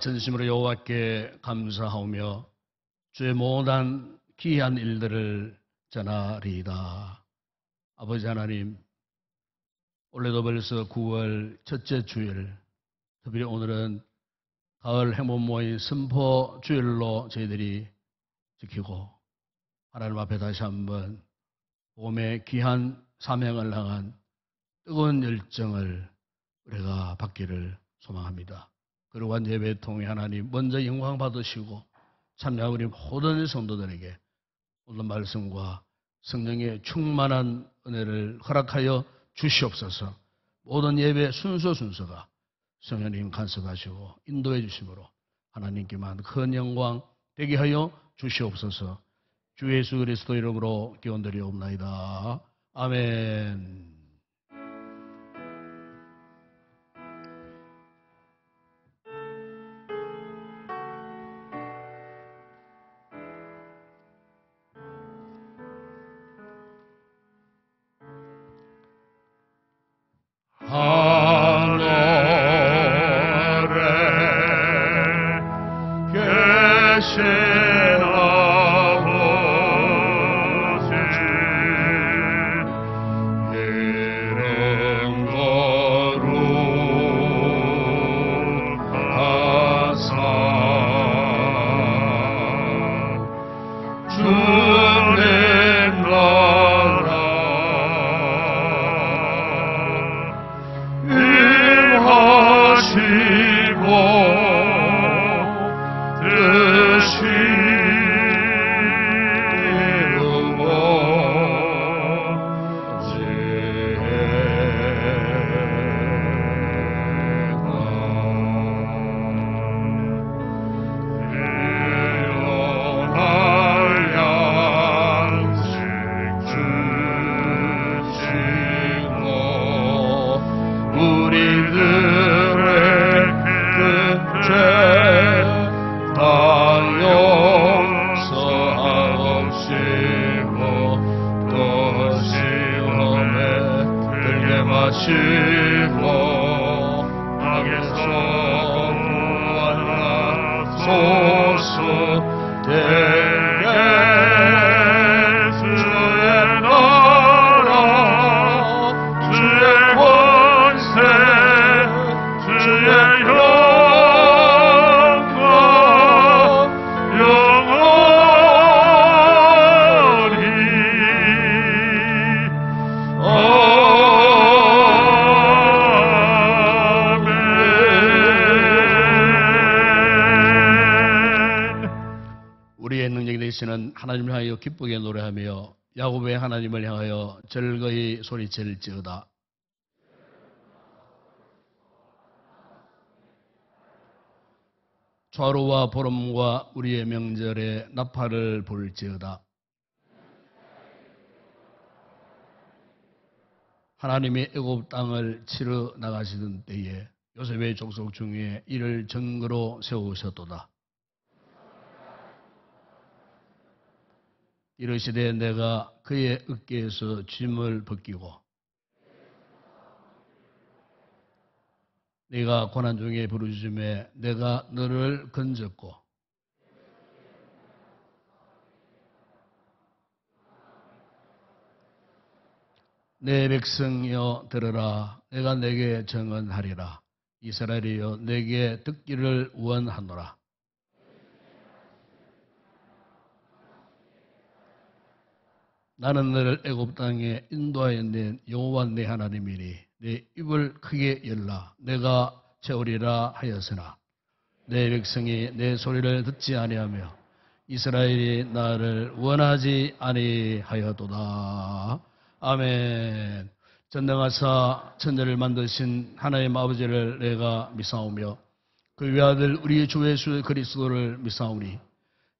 전심으로 여호와께 감사하오며 주의 모든 기이한 일들을 전하리이다. 아버지 하나님, 올해도 벌써 9월 첫째 주일, 특별히 오늘은 가을 행복 모임 선포 주일로 저희들이 지키고 하나님 앞에 다시 한번 복음의 귀한 사명을 향한 뜨거운 열정을 우리가 받기를 소망합니다. 거룩한 예배 통해 하나님 먼저 영광 받으시고 참여한 우리 모든 성도들에게 오늘 말씀과 성령의 충만한 은혜를 허락하여 주시옵소서. 모든 예배 순서가 성령님 간섭하시고 인도해 주심으로 하나님께만 큰 영광 되게 하여 주시옵소서. 주 예수 그리스도 이름으로 기원드리옵나이다. 아멘. 하나님을 향하여 기쁘게 노래하며 야곱의 하나님을 향하여 즐거이 소리칠지어다. 좌로와 보름과 우리의 명절에 나팔을 불지어다. 하나님이 애굽 땅을 치러 나가시던 때에 요셉의 족속 중에 이를 증거로 세우셨도다. 이르시되 내가 그의 어깨에서 짐을 벗기고 네가 고난 중에 부르짖음에 내가 너를 건졌고 내 백성이여 들으라. 내가 내게 정언하리라. 이스라엘이여 내게 듣기를 원하노라. 나는 너를 애굽 땅에 인도하여 낸 여호와 내 하나님이니 내 입을 크게 열라. 내가 채우리라 하였으나 내 백성이 내 소리를 듣지 아니하며 이스라엘이 나를 원하지 아니하였도다. 아멘. 전능하사 천지를 만드신 하나님 아버지를 내가 믿사오며 그 외아들 우리 주 예수 그리스도를 믿사오니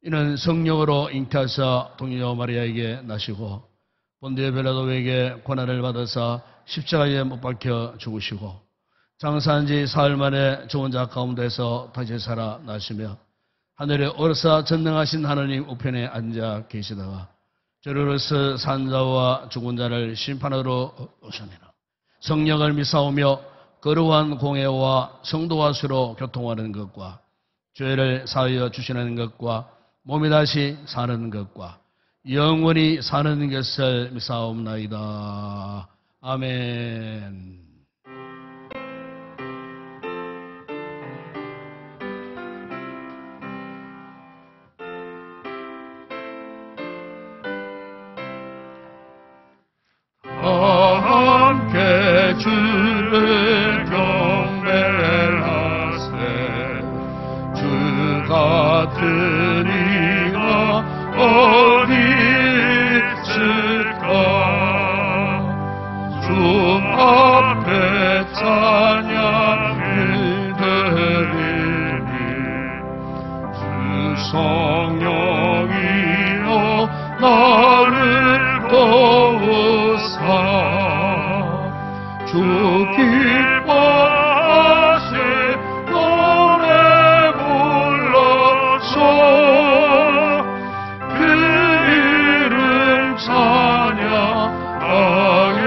이는 성령으로 잉태하사 동료 마리아에게 나시고 본디오 빌라도에게 고난을 받으사 십자가에 못 박혀 죽으시고 장사한 지 사흘 만에 죽은 자 가운데서 다시 살아나시며 하늘에 오르사 전능하신 하나님 우편에 앉아 계시다가 저리로서 산 자와 죽은 자를 심판하러 오시니라. 성령을 믿사오며 거룩한 공회와 성도와 수로 교통하는 것과 죄를 사하여 주시는 것과 몸이 다시 사는 것과 영원히 사는 것을 믿사옵나이다. 아멘. 함께 주를 경배하세. 주 같은 이가 어디 있을까. 주 앞에 찬양을 드리니 주 성령이여 나를 도우사. 주 기뻐하시 노래 불러서 그 이름 찬양하게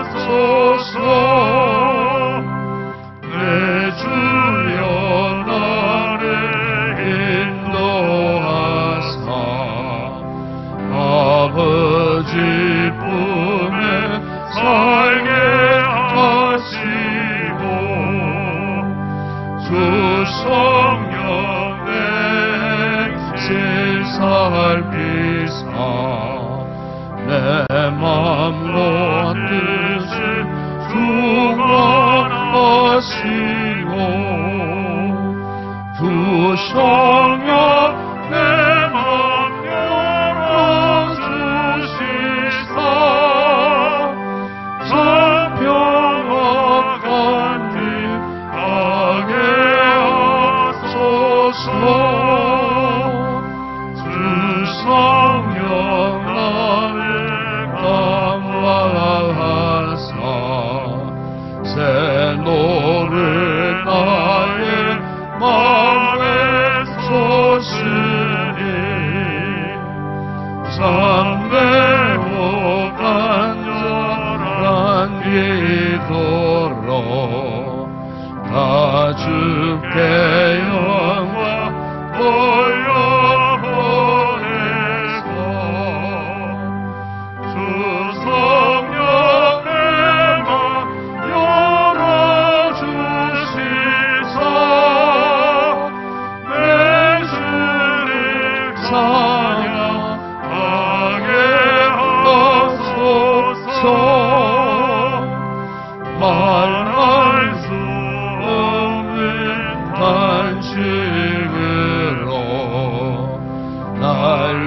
하소서. 내 주여 나를 인도하사 아버지 품에 살게 하시고 주 성령 내 행실 살피사 내 맘과 뜻을 주관하시고 주 성령 내 맘 열어주시사 평화가 하게 하소서. 주 성령 나를 감화하사 새 노를 나의 마음에 솟으니 담대고 간절한 기도로 다 주께 영광 돌려보내서 주 성령 내 맘 열어주시사 내 주를 찬양하게 하소서. 말할 수 없는 탄식으로 날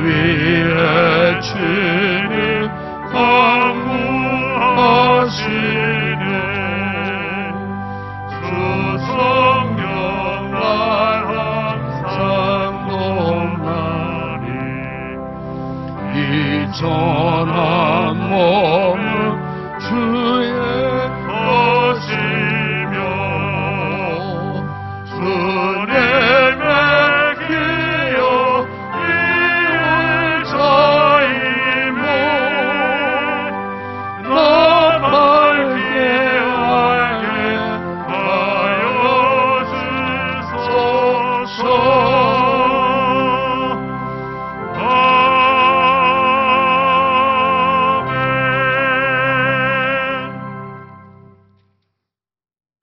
위해 주님 간구하시네. 주 성령 날 항상 돕나니 이 전한 몸은 주의 것이며 주님의 기여 이의자이며 나 밝게 알게 하여 주소서.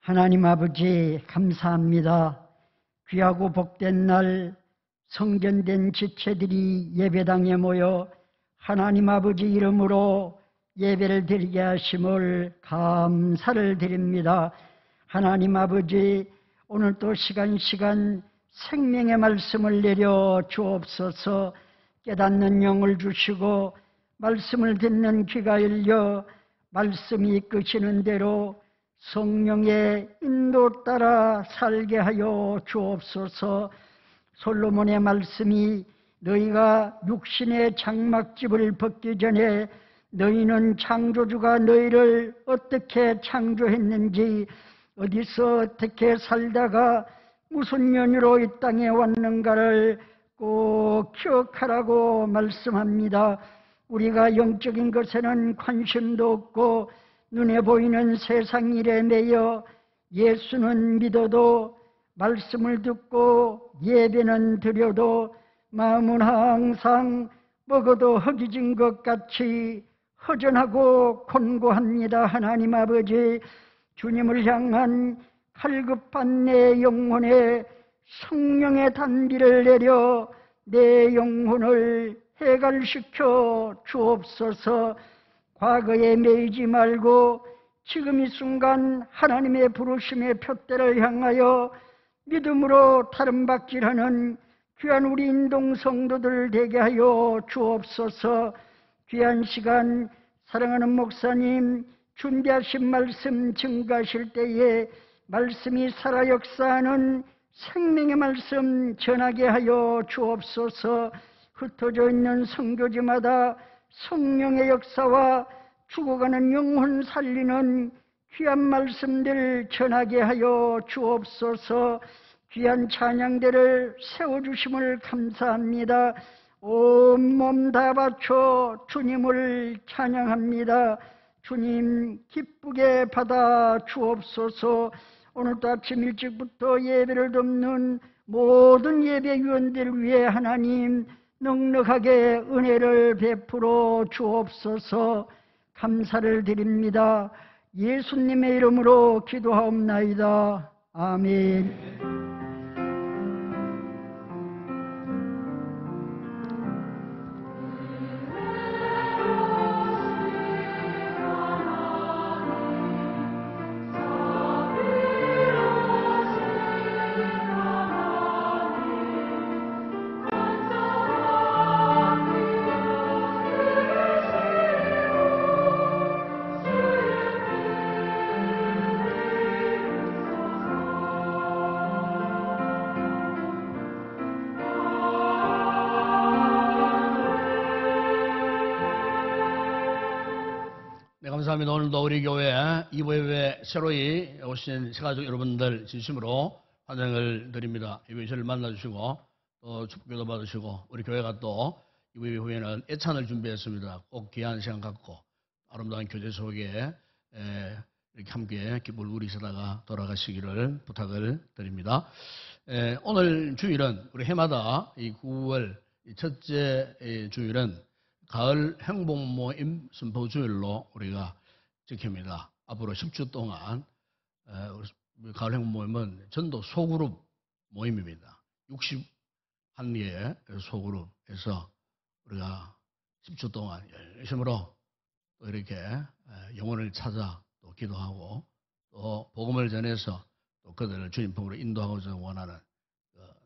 하나님 아버지 감사합니다. 귀하고 복된 날 성전된 지체들이 예배당에 모여 하나님 아버지 이름으로 예배를 드리게 하심을 감사를 드립니다. 하나님 아버지 오늘 또 시간 생명의 말씀을 내려 주옵소서. 깨닫는 영을 주시고 말씀을 듣는 귀가 열려 말씀이 이끄시는 대로 성령의 인도 따라 살게 하여 주옵소서. 솔로몬의 말씀이 너희가 육신의 장막집을 벗기 전에 너희는 창조주가 너희를 어떻게 창조했는지 어디서 어떻게 살다가 무슨 연유로 이 땅에 왔는가를 꼭 기억하라고 말씀합니다. 우리가 영적인 것에는 관심도 없고 눈에 보이는 세상 일에 매여 예수는 믿어도 말씀을 듣고 예배는 드려도 마음은 항상 먹어도 허기진 것 같이 허전하고 곤고합니다. 하나님 아버지, 주님을 향한 갈급한 내 영혼에 성령의 단비를 내려 내 영혼을 해갈시켜 주옵소서. 과거에 매이지 말고 지금 이 순간 하나님의 부르심의 푯대를 향하여 믿음으로 다름박질하는 귀한 우리 인동 성도들 되게 하여 주옵소서. 귀한 시간 사랑하는 목사님 준비하신 말씀 증가하실 때에 말씀이 살아 역사하는 생명의 말씀 전하게 하여 주옵소서. 흩어져 있는 선교지마다 성령의 역사와 죽어가는 영혼 살리는 귀한 말씀들 전하게 하여 주옵소서. 귀한 찬양대를 세워주심을 감사합니다. 온몸 다 바쳐 주님을 찬양합니다. 주님 기쁘게 받아 주옵소서. 오늘도 아침 일찍부터 예배를 돕는 모든 예배위원들을 위해 하나님 넉넉하게 은혜를 베풀어 주옵소서. 감사를 드립니다. 예수님의 이름으로 기도하옵나이다. 아멘. 감사합니다. 오늘도 우리 교회 이부 예배 새로이 오신 새가족 여러분들 진심으로 환영을 드립니다. 이번 주를 만나주시고 또 축복도 받으시고 우리 교회가 또 이부 예배 후에는 애찬을 준비했습니다. 꼭 귀한 시간 갖고 아름다운 교제 속에 이렇게 함께 기쁨을 누리시다가 돌아가시기를 부탁을 드립니다. 오늘 주일은 우리 해마다 이 9월 첫째 주일은 가을 행복 모임 선포 주일로 우리가 지킵니다. 앞으로 10주 동안 가을 행복 모임은 전도 소그룹 모임입니다. 61개의 소그룹에서 우리가 10주 동안 열심으로 또 이렇게 영혼을 찾아 또 기도하고 또 복음을 전해서 또 그들을 주님 품으로 인도하고자 원하는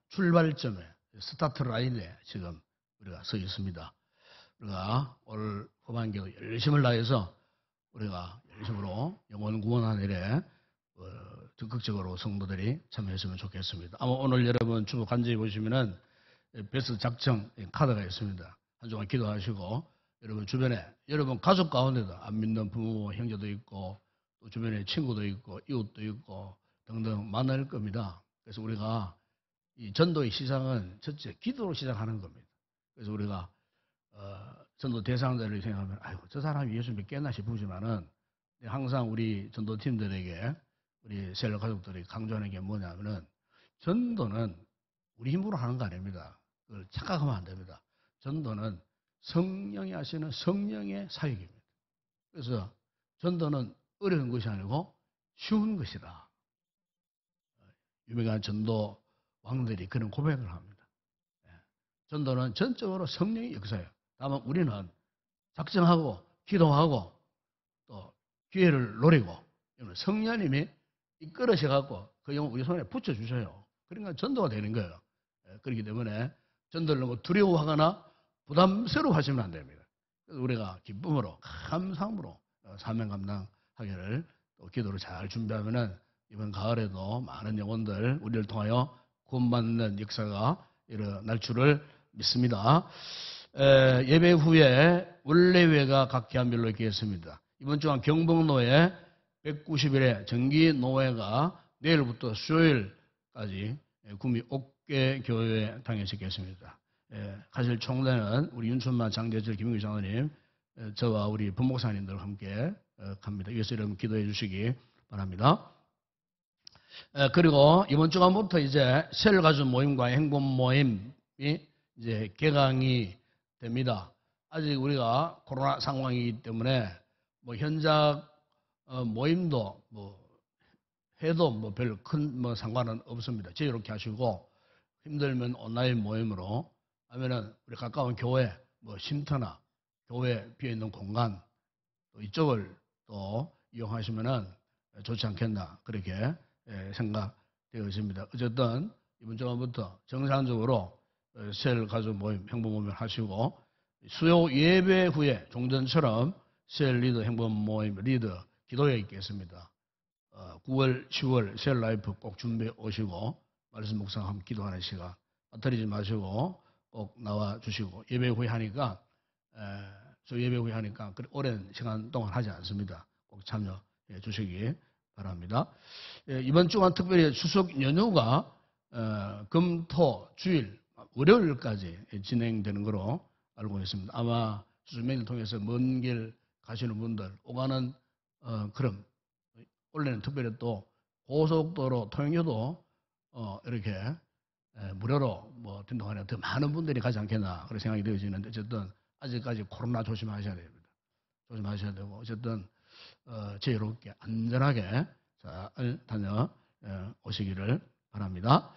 출발점에 스타트 라인에 지금 우리가 서 있습니다. 우리가 올 후반기도 열심을 다해서 우리가 열심으로 영혼 구원하는 일에 적극적으로 성도들이 참여했으면 좋겠습니다. 아마 오늘 여러분 주보 간증해 보시면은 베스트 작정 카드가 있습니다. 한 주간 기도하시고 여러분 주변에 여러분 가족 가운데도 안 믿는 부모 형제도 있고 또 주변에 친구도 있고 이웃도 있고 등등 많을 겁니다. 그래서 우리가 이 전도의 시작은 첫째 기도로 시작하는 겁니다. 그래서 우리가 전도 대상자를 생각하면 아이고 저 사람이 예수 믿겠나 싶으지만은 항상 우리 전도팀들에게 우리 셀러 가족들이 강조하는 게 뭐냐면은 전도는 우리 힘으로 하는 거 아닙니다. 그걸 착각하면 안 됩니다. 전도는 성령이 하시는 성령의 사역입니다. 그래서 전도는 어려운 것이 아니고 쉬운 것이다. 유명한 전도 왕들이 그런 고백을 합니다. 전도는 전적으로 성령의 역사예요. 다만 우리는 작정하고 기도하고 또 기회를 노리고 성령님이 이끌으셔갖고 그 영혼 우리 손에 붙여주셔요. 그러니까 전도가 되는 거예요. 그렇기 때문에 전도를 너무 두려워하거나 부담스러워하시면 안 됩니다. 그래서 우리가 기쁨으로 감사함으로 사명 감당하기를 또 기도를 잘 준비하면은 이번 가을에도 많은 영혼들 우리를 통하여 구원받는 역사가 일어날 줄을 믿습니다. 예배 후에 원래회가 각 기한별로 있겠습니다. 이번 주간 경북노회 190일의 정기노회가 내일부터 수요일까지 구미 옥계교회 당에서 있겠습니다. 가실 총회는 우리 윤춘만 장대철 김용규 장로님 저와 우리 본목사님들 함께 갑니다. 이것을 여러분 기도해 주시기 바랍니다. 그리고 이번 주간부터 이제 셀 가족 모임과 행복 모임이 이제 개강이 됩니다. 아직 우리가 코로나 상황이기 때문에 뭐 현장 모임도 뭐 해도 뭐 별 큰 뭐 상관은 없습니다. 자유롭게 하시고 힘들면 온라인 모임으로 하면은 우리 가까운 교회 뭐 쉼터나 교회 비어 있는 공간 또 이쪽을 또 이용하시면은 좋지 않겠나 그렇게 생각되어 있습니다. 어쨌든 이번 주간부터 정상적으로 셀 가족 모임, 행복 모임을 하시고 수요 예배 후에 종전처럼 셀 리더 행복 모임 리더 기도회 있겠습니다. 9월, 10월 셀 라이프 꼭 준비해 오시고 말씀 묵상 함께 기도하는 시간 빠뜨리지 마시고 꼭 나와 주시고 예배 후에 하니까 예배 후에 하니까 오랜 시간 동안 하지 않습니다. 꼭 참여해 주시기 바랍니다. 이번 주간 특별히 추석 연휴가 금, 토, 주일, 월요일까지 진행되는 것으로 알고 있습니다. 아마 수수면을 통해서 먼 길 가시는 분들 오가는 그럼 원래는 특별히 또 고속도로 통행료도 이렇게 무료로 뭐 등록하는 더 많은 분들이 가지 않겠나 그런 생각이 되어지는데 어쨌든 아직까지 코로나 조심하셔야 됩니다. 조심하셔야 되고 어쨌든 자유롭게 안전하게 잘 다녀오시기를 바랍니다.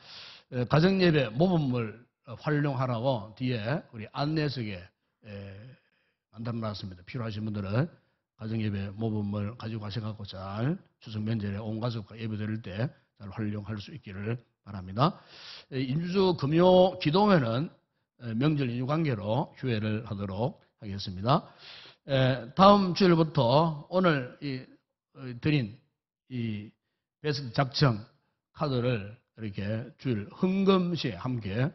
가정예배 모범을 활용하라고 뒤에 우리 안내석에 만들어놨습니다. 필요하신 분들은 가정예배 모범을 가지고 가셔서 잘 추석 명절에 온 가족과 예배 드릴 때 잘 활용할 수 있기를 바랍니다. 인주 금요 기도회는 명절 인유 관계로 휴회를 하도록 하겠습니다. 다음 주일부터 오늘 드린 이 베스트 작정 카드를 이렇게 주일 흥금시에 함께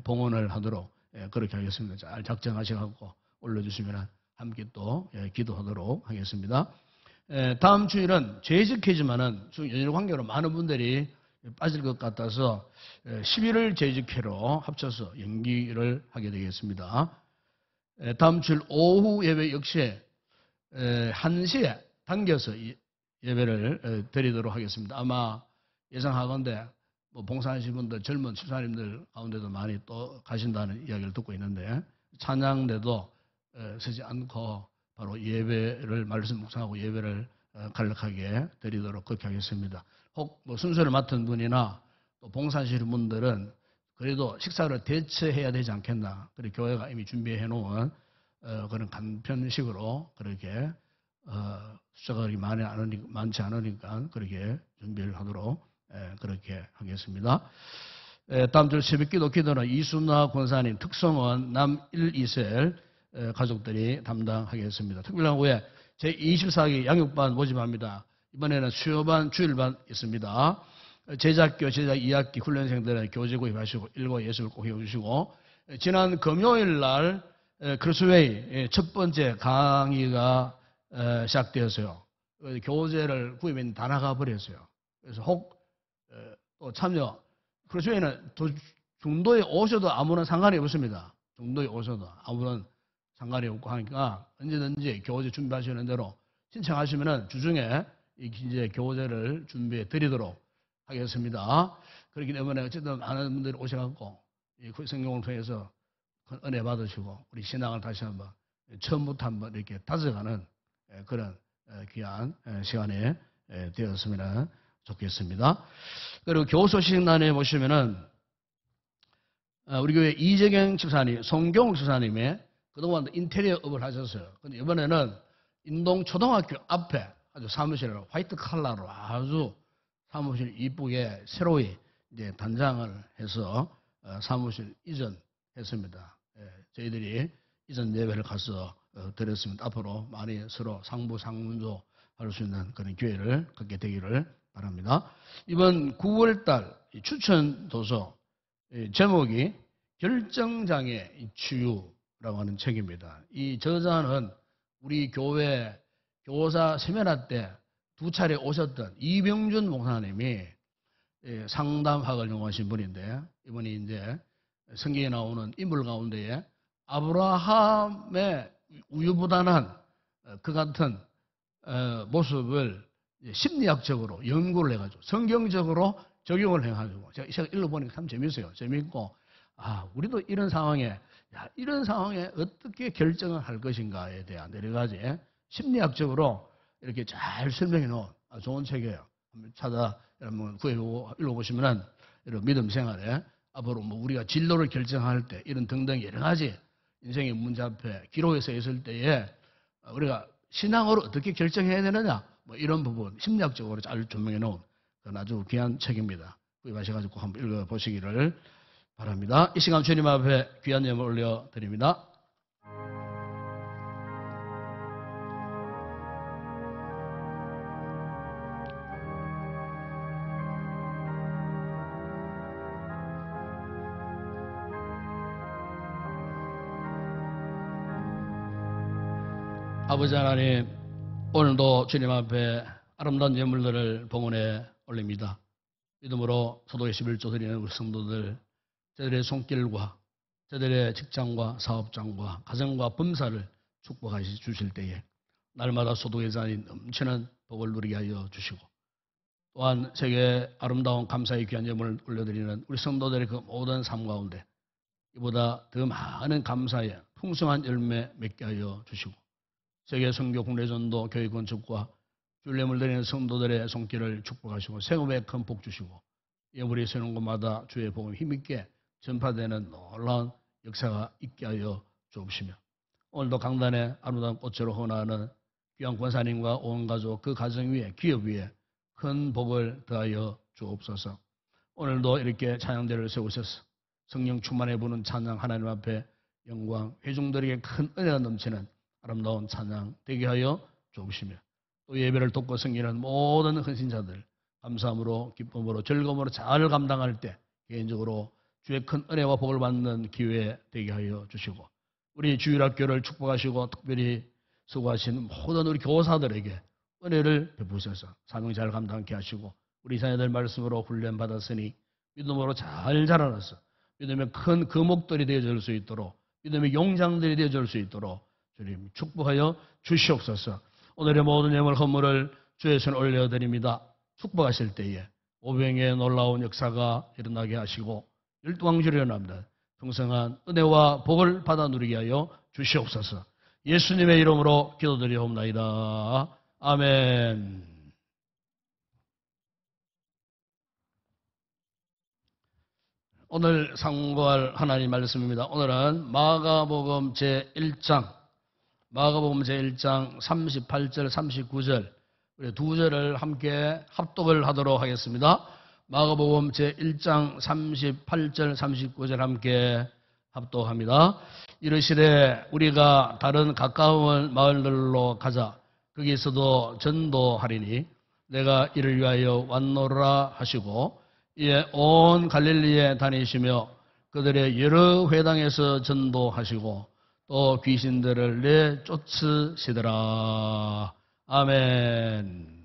봉헌을 하도록 그렇게 하겠습니다. 잘 작정하셔서 올려주시면 함께 또 기도하도록 하겠습니다. 다음 주일은 재직회지만은 연일 관계로 많은 분들이 빠질 것 같아서 11월 재직회로 합쳐서 연기를 하게 되겠습니다. 다음 주일 오후 예배 역시 1시에 당겨서 예배를 드리도록 하겠습니다. 아마 예상하건대 뭐 봉사하시는 분들 젊은 집사님들 가운데도 많이 또 가신다는 이야기를 듣고 있는데 찬양대도 서지 않고 바로 예배를 말씀 묵상하고 예배를 간략하게 드리도록 그렇게 하겠습니다. 혹 뭐 순서를 맡은 분이나 또 봉사하시는 분들은 그래도 식사를 대처해야 되지 않겠나. 그리고 교회가 이미 준비해 놓은 그런 간편식으로 그렇게 숫자가 많지 않으니까 그렇게 준비를 하도록 그렇게 하겠습니다. 다음 주 새벽기도 기도는 이순나 권사님 특성원 남 1, 2셀 가족들이 담당하겠습니다. 특별한 후에 제24기 양육반 모집합니다. 이번에는 수요반, 주일반 있습니다. 제작교, 제작 2학기 훈련생들은 교재 구입하시고 일과 예습을 꼭 해주시고 지난 금요일 날 크로스웨이 첫 번째 강의가 시작되었어요. 교재를 구입했는데 다 나가버렸어요. 그래서 혹 또 참여 크로스웨이는 중도에 오셔도 아무런 상관이 없습니다. 중도에 오셔도 아무런 상관이 없고 하니까 언제든지 교재 준비하시는 대로 신청하시면은 주중에 이제 교재를 준비해 드리도록 하겠습니다. 그렇기 때문에 어쨌든 많은 분들이 오셔갖고 이 성경을 통해서 은혜 받으시고 우리 신앙을 다시 한번 처음부터 한번 이렇게 다져가는 그런 귀한 시간이 되었으면 좋겠습니다. 그리고 교소식란에 보시면은 우리 교회 이재경 집사님, 송경욱 집사님의 그동안 인테리어 업을 하셨어요. 근데 이번에는 인동 초등학교 앞에 아주 사무실을 화이트 컬러로 아주 사무실 이쁘게 새로이 이제 단장을 해서 사무실 이전했습니다. 저희들이 이전 예배를 가서 드렸습니다. 앞으로 많이 서로 상부상문조 할 수 있는 그런 기회를 갖게 되기를 바랍니다. 이번 9월달 추천 도서 제목이 결정장애 치유라고 하는 책입니다. 이 저자는 우리 교회 교사 세미나 때 2차례 오셨던 이병준 목사님이 상담학을 연구하신 분인데 이분이 이제 성경에 나오는 인물 가운데에 아브라함의 우유부단한 그 같은 모습을 심리학적으로 연구를 해가지고 성경적으로 적용을 해가지고 제가 읽어보니까 참 재밌어요. 재밌고 우리도 이런 상황에 이런 상황에 어떻게 결정을 할 것인가에 대한 여러 가지 심리학적으로 이렇게 잘 설명해 놓은 좋은 책이에요. 한번 찾아 여러분 구해보고 읽어보시면은 이런 믿음 생활에 앞으로 뭐 우리가 진로를 결정할 때 이런 등등 여러 가지 인생의 문제 앞에 기로에 서 있을 때에 우리가 신앙으로 어떻게 결정해야 되느냐 뭐 이런 부분 심리학적으로 잘 조명해 놓은 그런 아주 귀한 책입니다. 구입하셔가지고 한번 읽어보시기를 바랍니다. 이 시간 주님 앞에 귀한 예물 올려드립니다. 아버지 하나님, 오늘도 주님 앞에 아름다운 예물들을 봉헌해 올립니다. 믿음으로 소도의 11조 드리는 우리 성도들, 저들의 손길과 저들의 직장과 사업장과 가정과 범사를 축복하시 주실 때에 날마다 소도의 잔이 넘치는 복을 누리게 하여 주시고, 또한 세계에 아름다운 감사의 귀한 예물을 올려드리는 우리 성도들의 그 모든 삶 가운데 이보다 더 많은 감사의 풍성한 열매 맺게 하여 주시고, 세계 선교 국내전도 교회 건축과 주일 예물 드리는 성도들의 손길을 축복하시고 생업에 큰 복 주시고 예물이 서는 곳마다 주의 복음 힘있게 전파되는 놀라운 역사가 있게 하여 주옵시며, 오늘도 강단에 아름다운 꽃으로 헌화하는 귀한 권사님과 온 가족 그 가정 위에 기업 위에 큰 복을 더하여 주옵소서. 오늘도 이렇게 찬양대를 세우셔서 성령 충만해 부는 찬양 하나님 앞에 영광, 회중들에게 큰 은혜가 넘치는 아름다운 찬양 되게 하여 주옵시며, 또 예배를 돕고 섬기는 모든 헌신자들 감사함으로 기쁨으로 즐거움으로 잘 감당할 때 개인적으로 주의 큰 은혜와 복을 받는 기회 되게 하여 주시고, 우리 주일학교를 축복하시고 특별히 수고하신 모든 우리 교사들에게 은혜를 베푸셔서 사명 잘 감당케 하시고, 우리 자녀들 말씀으로 훈련 받았으니 믿음으로 잘 자라나서 믿음의 큰 거목들이 되어줄 수 있도록, 믿음의 용장들이 되어줄 수 있도록 주님 축복하여 주시옵소서. 오늘의 모든 예물 헌물을 주의 손에 올려드립니다. 축복하실 때에 오병의 놀라운 역사가 일어나게 하시고 열두광주를 일어납니다. 풍성한 은혜와 복을 받아 누리게 하여 주시옵소서. 예수님의 이름으로 기도드리옵나이다. 아멘. 오늘 상고할 하나님 말씀입니다. 오늘은 마가복음 제1장 38절 39절 우리 두 절을 함께 합독을 하도록 하겠습니다. 마가복음 제1장 38절 39절 함께 합독합니다. 이르시되 우리가 다른 가까운 마을들로 가자. 거기서도 전도하리니 내가 이를 위하여 왔노라 하시고, 이에 온 갈릴리에 다니시며 그들의 여러 회당에서 전도하시고 또 귀신들을 내쫓으시더라. 아멘.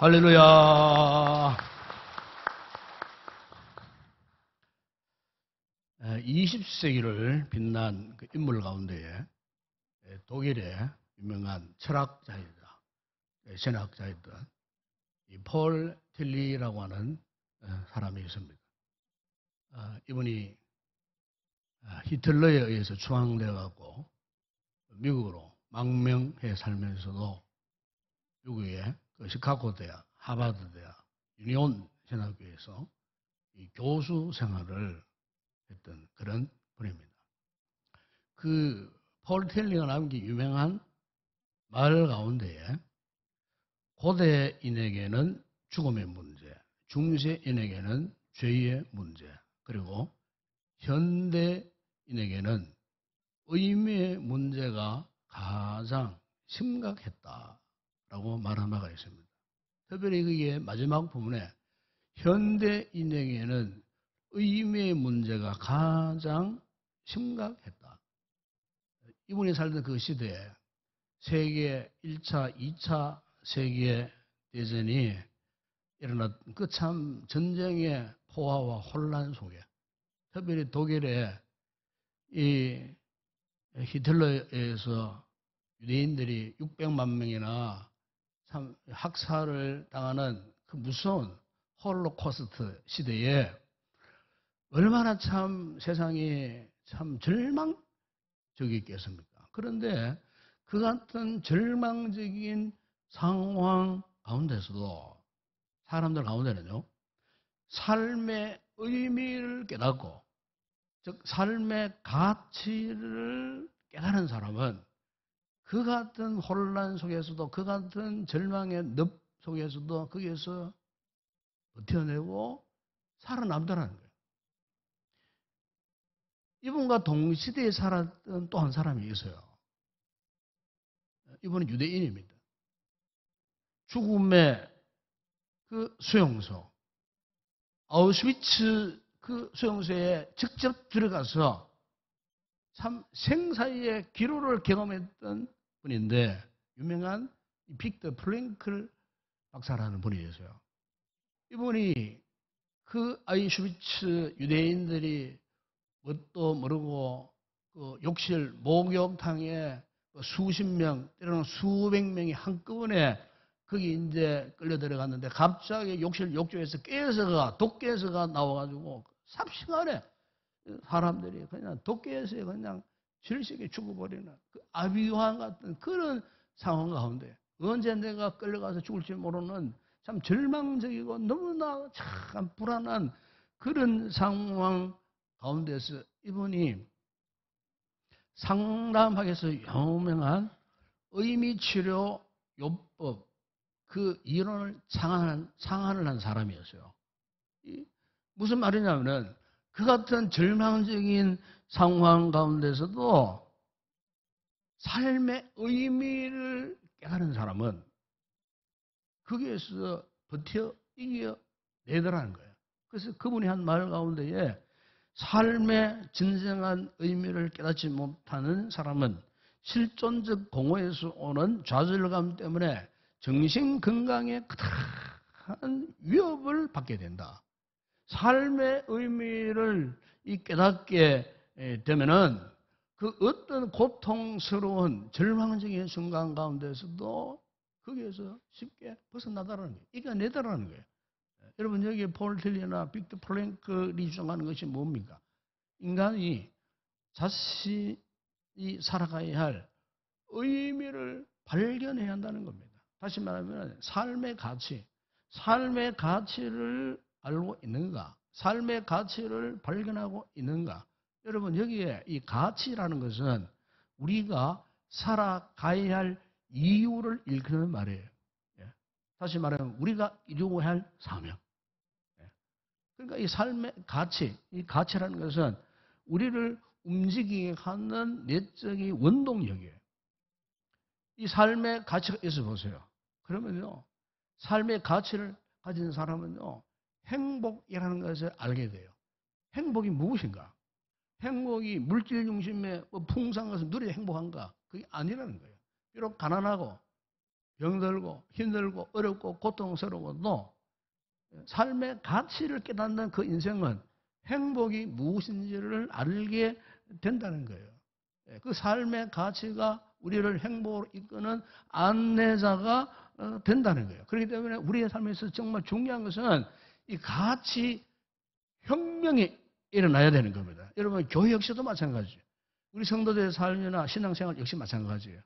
할렐루야. 20세기를 빛난 그 인물 가운데에 독일의 유명한 철학자이다, 신학자이던 이 폴 틸리라고 하는 사람이 있습니다. 이분이 히틀러에 의해서 추앙되어 갖고 미국으로 망명해 살면서도 미국의 그 시카고 대학, 하버드 대학, 유니온 신학교에서 이 교수 생활을 했던 그런 분입니다. 그 폴 틸리가 남긴 유명한 말 가운데에 고대인에게는 죽음의 문제, 중세인에게는 죄의 문제, 그리고 현대인에게는 의미의 문제가 가장 심각했다라고 말한 바가 있습니다. 특별히 그게 마지막 부분에 현대인에게는 의미의 문제가 가장 심각했다. 이분이 살던 그 시대에 세계 1차, 2차 세계 대전이 일어났던 그 참 전쟁의 포화와 혼란 속에 특별히 독일의 이 히틀러에서 유대인들이 600만 명이나 참 학살을 당하는 그 무서운 홀로코스트 시대에 얼마나 참 세상이 참 절망적이겠습니까? 그런데 그 같은 절망적인 상황 가운데서도 사람들 가운데는요, 삶의 의미를 깨닫고, 즉 삶의 가치를 깨달은 사람은 그 같은 혼란 속에서도, 그 같은 절망의 늪 속에서도 거기에서 버텨내고 살아남더라는 거예요. 이분과 동시대에 살았던 또 한 사람이 있어요. 이분은 유대인입니다. 죽음의 그 수용소, 아우슈비츠 그 수용소에 직접 들어가서 참 생사의 기로를 경험했던 분인데, 유명한 빅터 프랭클 박사라는 분이 계세요. 이분이 그 아우슈비츠 유대인들이 뭣도 모르고 그 욕실 목욕탕에 수십 명, 때로는 수백 명이 한꺼번에 거기 이제 끌려 들어갔는데 갑자기 욕실 욕조에서 독개서가 나와가지고 삽시간에 사람들이 그냥 독개서에 그냥 질식에 죽어버리는 그 아비유환 같은 그런 상황 가운데 언제 내가 끌려가서 죽을지 모르는 참 절망적이고 너무나 참 불안한 그런 상황 가운데서 이분이 상담학에서 유명한 의미치료 요법 그 이론을 창안을 한 사람이었어요. 무슨 말이냐면은 그 같은 절망적인 상황 가운데서도 삶의 의미를 깨달은 사람은 거기에서 버텨 이겨내더라는 거예요. 그래서 그분이 한 말 가운데에 삶의 진정한 의미를 깨닫지 못하는 사람은 실존적 공허에서 오는 좌절감 때문에 정신 건강에 크다한 위협을 받게 된다. 삶의 의미를 깨닫게 되면은 그 어떤 고통스러운 절망적인 순간 가운데서도 거기에서 쉽게 벗어나다라는 거예요. 이겨내다라는 거예요. 여러분 여기 폴 틸리나 빅터 프랭클이 주장하는 것이 뭡니까? 인간이 자신이 살아가야 할 의미를 발견해야 한다는 겁니다. 다시 말하면 삶의 가치를 알고 있는가? 삶의 가치를 발견하고 있는가? 여러분 여기에 이 가치라는 것은 우리가 살아가야 할 이유를 일컫는 말이에요. 다시 말하면 우리가 이루어야 할 사명. 그러니까 이 삶의 가치, 이 가치라는 것은 우리를 움직이게 하는 내적인 원동력이에요. 이 삶의 가치가 있어 보세요. 그러면요, 삶의 가치를 가진 사람은요, 행복이라는 것을 알게 돼요. 행복이 무엇인가? 행복이 물질 중심의 풍성한 것을 누려야 행복한가? 그게 아니라는 거예요. 비록 가난하고 병들고 힘들고 어렵고 고통스러워도 삶의 가치를 깨닫는 그 인생은 행복이 무엇인지를 알게 된다는 거예요. 그 삶의 가치가 우리를 행복으로 이끄는 안내자가 된다는 거예요. 그렇기 때문에 우리의 삶에서 정말 중요한 것은 이 가치 혁명이 일어나야 되는 겁니다. 여러분, 교회 역시도 마찬가지예요. 우리 성도들의 삶이나 신앙생활 역시 마찬가지예요.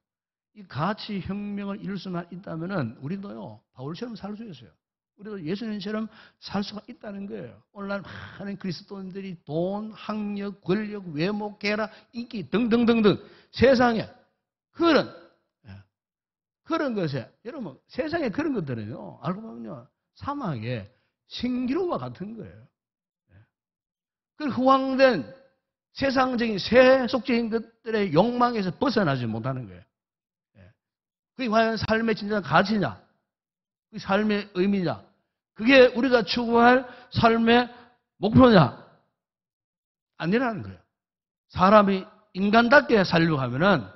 이 가치 혁명을 이룰 수만 있다면 우리도요, 바울처럼 살 수 있어요. 우리도 예수님처럼 살 수가 있다는 거예요. 오늘날 많은 그리스도인들이 돈, 학력, 권력, 외모, 계라, 인기 등등등등 세상에 그런 것에, 여러분, 세상에 그런 것들은요, 알고 보면요, 사막의 신기루와 같은 거예요. 그 후황된 세상적인 세속적인 것들의 욕망에서 벗어나지 못하는 거예요. 그게 과연 삶의 진정한 가치냐? 그 삶의 의미냐? 그게 우리가 추구할 삶의 목표냐? 아니라는 거예요. 사람이 인간답게 살려고 하면은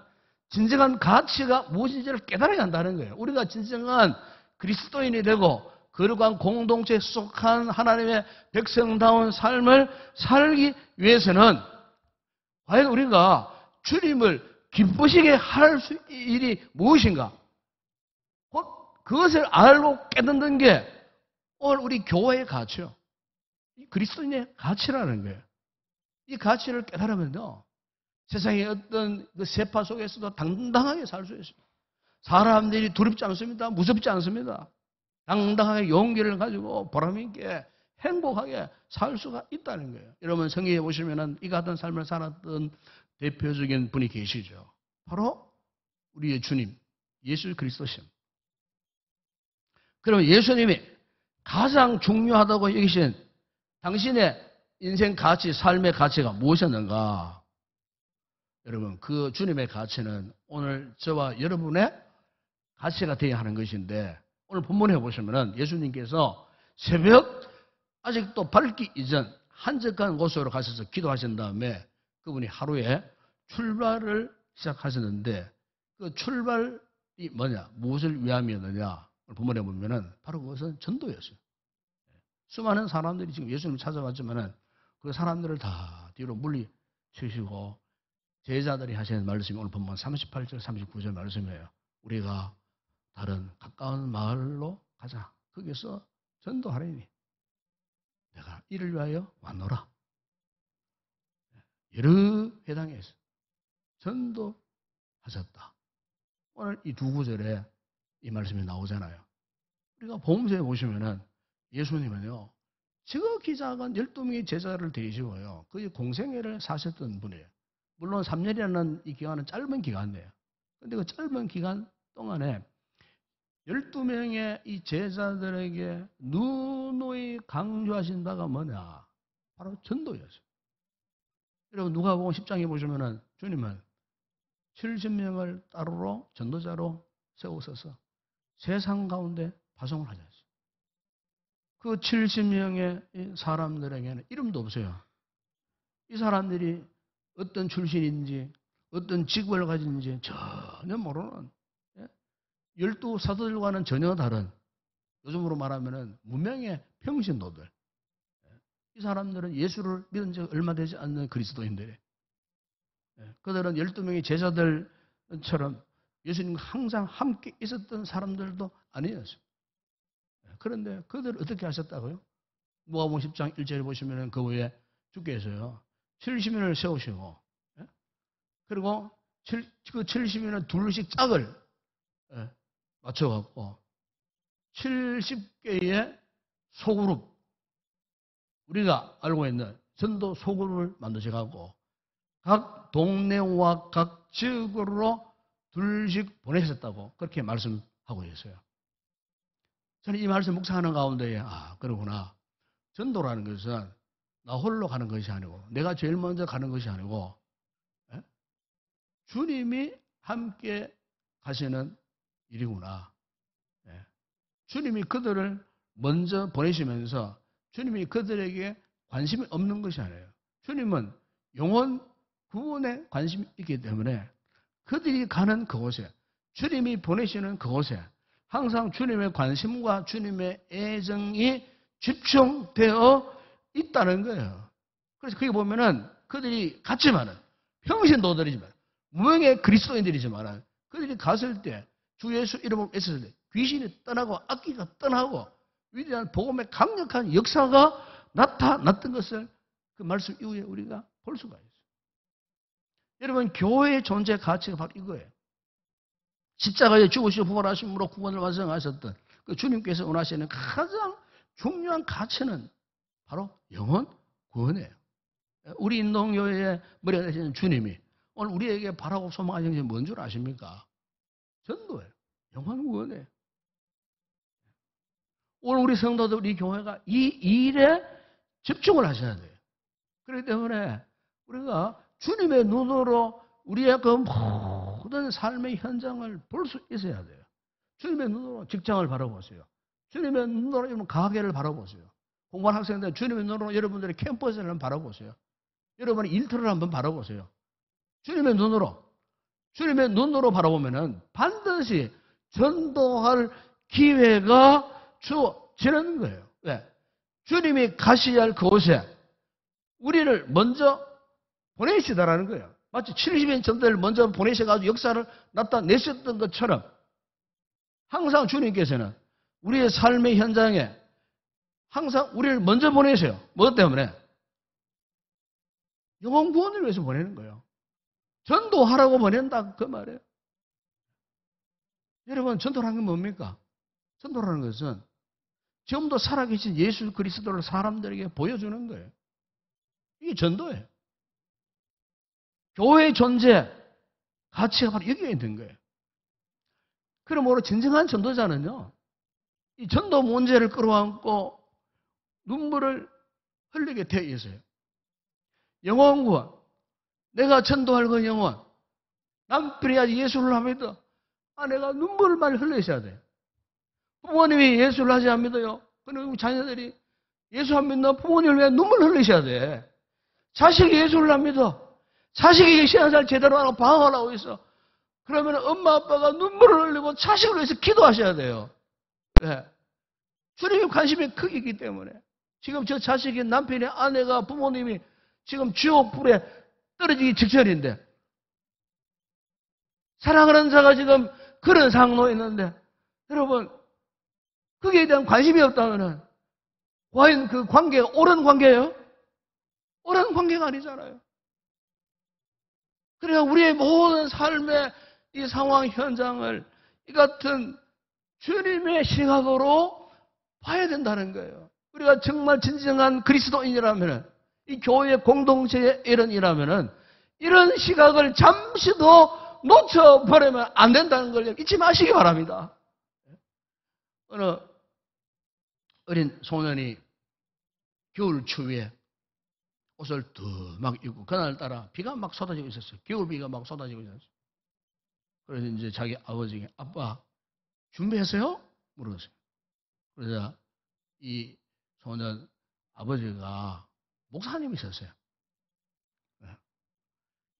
진정한 가치가 무엇인지를 깨달아야 한다는 거예요. 우리가 진정한 그리스도인이 되고 거룩한 공동체에 속한 하나님의 백성다운 삶을 살기 위해서는 과연 우리가 주님을 기쁘시게 할 수 있는 일이 무엇인가? 곧 그것을 알고 깨닫는 게 오늘 우리 교회의 가치요. 이 그리스도인의 가치라는 거예요. 이 가치를 깨달으면요, 세상의 어떤 그 세파 속에서도 당당하게 살 수 있습니다. 사람들이 두렵지 않습니다. 무섭지 않습니다. 당당하게 용기를 가지고 보람있게 행복하게 살 수가 있다는 거예요. 여러분, 성경에 보시면은 이 같은 삶을 살았던 대표적인 분이 계시죠. 바로 우리의 주님, 예수 그리스도신. 그러면 예수님이 가장 중요하다고 여기신 당신의 인생 가치, 삶의 가치가 무엇이었는가? 여러분, 그 주님의 가치는 오늘 저와 여러분의 가치가 되어야 하는 것인데, 오늘 본문에 보시면은 예수님께서 새벽 아직도 밝기 이전 한적한 곳으로 가셔서 기도하신 다음에 그분이 하루에 출발을 시작하셨는데, 그 출발이 뭐냐? 무엇을 위함이었느냐? 본문에 보면은 바로 그것은 전도였어요. 수많은 사람들이 지금 예수님을 찾아왔지만은 그 사람들을 다 뒤로 물리치시고 제자들이 하시는 말씀이 오늘 본문 38절, 39절 말씀이에요. 우리가 다른 가까운 마을로 가자. 거기서 전도하리니 내가 이를 위하여 왔노라. 여러 회당에서 전도하셨다. 오늘 이 두 구절에 이 말씀이 나오잖아요. 우리가 복음서에 보시면은 예수님은요, 지극히 작은 12명의 제자를 데리시고요, 거의 공생애를 사셨던 분이에요. 물론 3년이라는 이 기간은 짧은 기간이에요. 그런데 그 짧은 기간 동안에 12명의 이 제자들에게 누누이 강조하신 바가 뭐냐? 바로 전도였어요. 여러분, 누가복음 10장에 보시면은 주님은 70명을 따로 전도자로 세우셔서 세상 가운데 파송을 하셨어요. 그 70명의 사람들에게는 이름도 없어요. 이 사람들이 어떤 출신인지, 어떤 직업을 가진지 전혀 모르는, 12사도들과는 전혀 다른, 요즘으로 말하면 무명의 평신도들. 이 사람들은 예수를 믿은 지 얼마 되지 않는 그리스도인들이에요. 그들은 12명의 제자들처럼 예수님과 항상 함께 있었던 사람들도 아니었어요. 그런데 그들을 어떻게 하셨다고요? 누가복음 10장 1절에 보시면 그 후에 주께서요, 70인을 세우시고, 그리고 그 70인은 둘씩 짝을 맞춰갖고 70개의 소그룹, 우리가 알고 있는 전도 소그룹을 만드셔갖고 각 동네와 각 지역으로 둘씩 보내셨다고 그렇게 말씀하고 있어요. 저는 이 말씀 묵상하는 가운데 그러구나. 전도라는 것은 나 홀로 가는 것이 아니고 내가 제일 먼저 가는 것이 아니고 주님이 함께 가시는 일이구나. 주님이 그들을 먼저 보내시면서 주님이 그들에게 관심이 없는 것이 아니에요. 주님은 영혼 구원에 관심이 있기 때문에 그들이 가는 그곳에, 주님이 보내시는 그곳에 항상 주님의 관심과 주님의 애정이 집중되어 있다는 거예요. 그래서 거기 보면은 그들이 갔지만은 평신도들이지만 무명의 그리스도인들이지만은 그들이 갔을 때 주 예수 이름을 외쳤을 때 귀신이 떠나고 악기가 떠나고 위대한 복음의 강력한 역사가 나타났던 것을 그 말씀 이후에 우리가 볼 수가 있어요. 여러분, 교회의 존재 가치가 바로 이거예요. 십자가에 죽으시고 부활하심으로 구원을 완성하셨던 그 주님께서 원하시는 가장 중요한 가치는 바로 영혼 구원이에요. 우리 인동교회의 머리가 되시는 주님이 오늘 우리에게 바라고 소망하시는 게 뭔 줄 아십니까? 전도예요. 영혼 구원이에요. 오늘 우리 성도들, 우리 교회가 이 일에 집중을 하셔야 돼요. 그렇기 때문에 우리가 주님의 눈으로 우리의 그 모든 삶의 현장을 볼 수 있어야 돼요. 주님의 눈으로 직장을 바라보세요. 주님의 눈으로 여러분 가게를 바라보세요. 공부하는 학생들 주님의 눈으로 여러분들의 캠퍼스를 한번 바라보세요. 여러분의 일터를 한번 바라보세요. 주님의 눈으로 바라보면은 반드시 전도할 기회가 주어지는 거예요. 왜? 주님이 가셔야 할 그곳에 우리를 먼저 보내시다라는 거예요. 마치 70인 전도를 먼저 보내셔가지고 역사를 나타내셨던 것처럼 항상 주님께서는 우리의 삶의 현장에 항상 우리를 먼저 보내세요. 무엇 때문에? 영혼 구원을 위해서 보내는 거예요. 전도하라고 보낸다 그 말이에요. 여러분, 전도라는 건 뭡니까? 전도라는 것은 지금도 살아계신 예수 그리스도를 사람들에게 보여주는 거예요. 이게 전도예요. 교회의 존재, 가치가 바로 여기에 있는 거예요. 그러므로 진정한 전도자는요, 이 전도 문제를 끌어안고 눈물을 흘리게 되어 있어요. 영혼 구원, 내가 전도할 그 영혼, 남편이 아직 예수를 안 믿어. 아내가 눈물을 많이 흘리셔야 돼요. 부모님이 예수를 하지 안 믿어요. 그리고 자녀들이 예수 안 믿는 부모님을 위해 눈물 흘리셔야 돼. 자식이 예수를 안 믿어. 자식이 신앙생활 제대로 하고 방황을 하고 있어. 그러면 엄마 아빠가 눈물을 흘리고 자식을 위해서 기도하셔야 돼요. 왜? 주님의 관심이 크기 때문에. 지금 저 자식이 남편이 아내가 부모님이 지금 지옥 불에 떨어지기 직전인데 사랑하는 자가 지금 그런 상황에 있는데 여러분 거기에 대한 관심이 없다면은 과연 그 관계가 옳은 관계예요? 옳은 관계가 아니잖아요. 그러니까 우리의 모든 삶의 이 상황 현장을 이 같은 주님의 시각으로 봐야 된다는 거예요. 우리가 정말 진정한 그리스도인이라면 이 교회의 공동체의 일원이라면 이런 시각을 잠시도 놓쳐버리면 안 된다는 걸 잊지 마시기 바랍니다. 어느 어린 소년이 겨울 추위에 옷을 막 입고 그날따라 비가 막 쏟아지고 있었어요. 겨울비가 막 쏟아지고 있었어요. 그래서 이제 자기 아버지에게 아빠 준비했어요? 물었어요. 그러자 이 소년 아버지가 목사님이셨어요.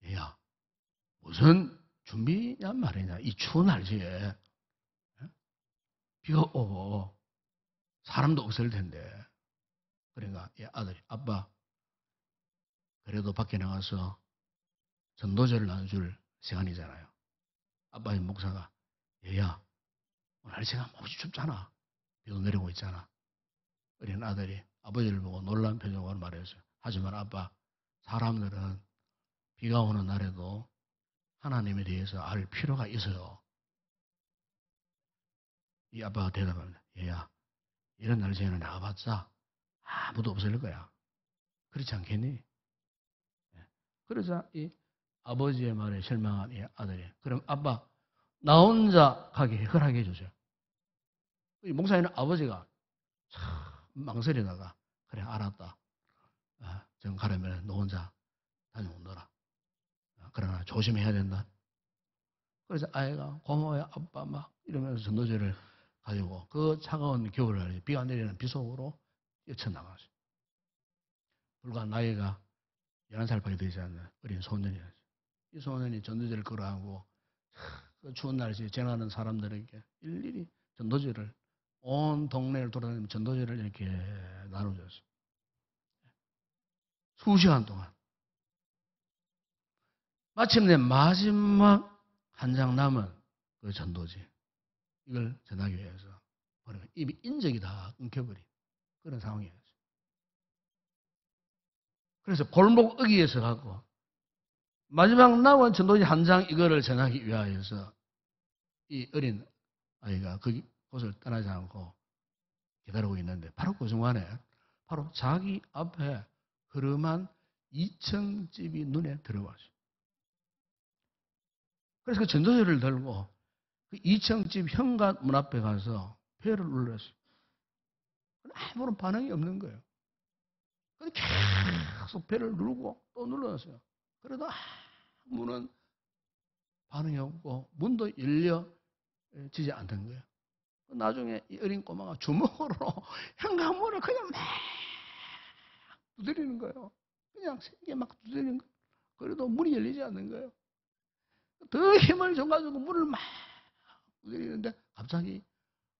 얘야 무슨 준비냐 말이냐 이 추운 날씨에 비가 오고 사람도 없을 텐데 그러니까 이 아들이 아빠 그래도 밖에 나가서 전도제를 나눠줄 시간이잖아요. 아빠의 목사가 얘야 오늘 날씨가 몹시 춥잖아. 비도 내리고 있잖아. 어린 아들이 아버지를 보고 놀란 표정으로 말했어요. 하지만 아빠 사람들은 비가 오는 날에도 하나님에 대해서 알 필요가 있어요. 이 아빠가 대답합니다. 얘야 이런 날씨에는 나가봤자 아무도 없을 거야. 그렇지 않겠니? 그러자 이 아버지의 말에 실망한 이 아들이 그럼 아빠 나 혼자 가게 허락해 주세요. 이 목사님은 아버지가 참 망설이다가 그래 알았다. 정 가려면 너 혼자 다니고 놀아. 그러나 조심해야 된다. 그래서 아이가 고마워요 아빠 막 이러면서 전도제를 가지고 그 차가운 겨울을 비가 내리는 비 속으로 뛰쳐나갔어요. 불과 나이가 11살밖에 되지 않는 어린 소년이었어요. 이 소년이 전도제를 걸어하고 그 추운 날씨에 지나가는 사람들에게 일일이 전도지를 온 동네를 돌아다니면서 전도지를 이렇게 나눠줬어요. 수시간 동안. 마침내 마지막 한 장 남은 그 전도지 이걸 전하기 위해서 이미 인적이 다 끊겨버린 그런 상황이었어요. 그래서 골목 어귀에서 가고 마지막 남은 전도지 한 장 이거를 전하기 위하여서 이 어린 아이가 그곳을 떠나지 않고 기다리고 있는데 바로 그 순간에 바로 자기 앞에 흐름한 2층 집이 눈에 들어왔어요. 그래서 그 전도지를 들고 그 2층 집 현관 문 앞에 가서 벨을 눌렀어요. 아무런 반응이 없는 거예요. 근데 계속 벨을 누르고 또 눌렀어요. 그래도 아무런 반응이 없고 문도 열려지지 않는 거예요. 나중에 이 어린 꼬마가 주먹으로 현관문을 그냥 막 두드리는 거예요. 그냥 세게 막 두드리는 거예요. 그래도 문이 열리지 않는 거예요. 더 힘을 줘가지고 문을 막 두드리는데 갑자기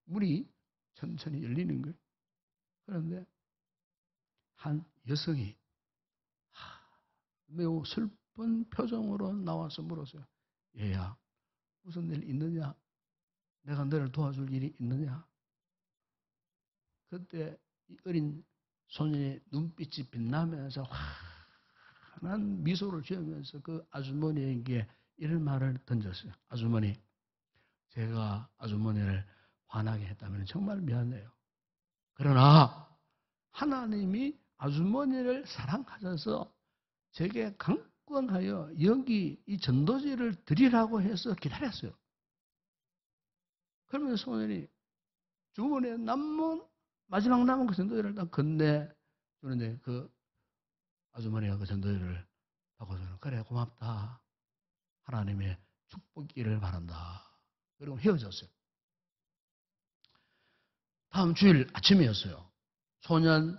문이 천천히 열리는 거예요. 그런데 한 여성이 매우 슬픈 표정으로 나와서 물었어요. 얘야, 무슨 일 있느냐? 내가 너를 도와줄 일이 있느냐? 그때 이 어린 소년의 눈빛이 빛나면서 환한 미소를 지으면서 그 아주머니에게 이런 말을 던졌어요. 아주머니, 제가 아주머니를 화나게 했다면 정말 미안해요. 그러나 하나님이 아주머니를 사랑하셔서 제게 강권하여 여기 이 전도지를 드리라고 해서 기다렸어요. 그러면 소년이 주머니에 마지막 남은 그 전도지를 딱 건네주는데 그 아주머니가 그 전도지를 받고서는 그래 고맙다. 하나님의 축복기를 바란다. 그리고 헤어졌어요. 다음 주일 아침이었어요. 소년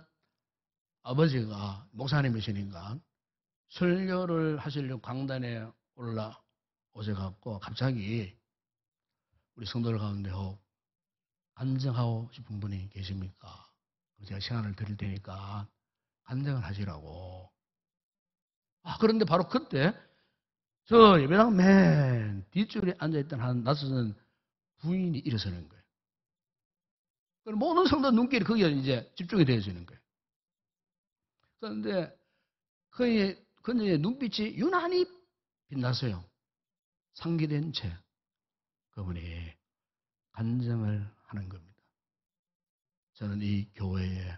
아버지가 목사님이시니까 설교를 하시려고 강단에 올라오셔갖고 갑자기 우리 성도들 가운데 간증하고 싶은 분이 계십니까? 제가 시간을 드릴 테니까 간증을 하시라고. 그런데 바로 그때 저 예배당 맨 뒷줄에 앉아있던 한 낯선 부인이 일어서는 거예요. 모든 성도 눈길이 거기에 이제 집중이 되어지는 거예요. 그런데 그녀의 눈빛이 유난히 빛났어요. 상기된 채 그분이 간증을 하는 겁니다. 저는 이 교회에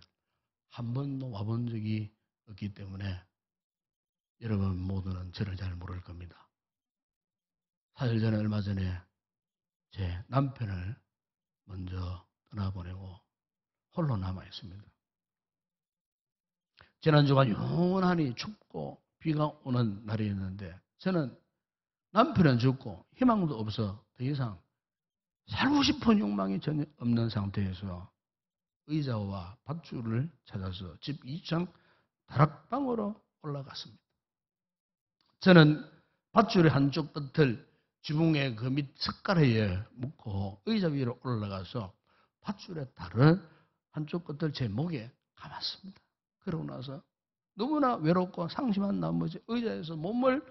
한 번도 와본 적이 없기 때문에 여러분 모두는 저를 잘 모를 겁니다. 사흘 전에 얼마 전에 제 남편을 먼저 떠나보내고 홀로 남아있습니다. 지난주가 영원하니 춥고 비가 오는 날이었는데 저는 남편은 죽고 희망도 없어 더 이상 살고 싶은 욕망이 전혀 없는 상태에서 의자와 밧줄을 찾아서 집 2층 다락방으로 올라갔습니다. 저는 밧줄의 한쪽 끝을 지붕의 그 밑 석가래에 묶고 의자 위로 올라가서 밧줄의 다른 한쪽 끝을 제 목에 감았습니다. 그러고 나서 너무나 외롭고 상심한 나머지 의자에서 몸을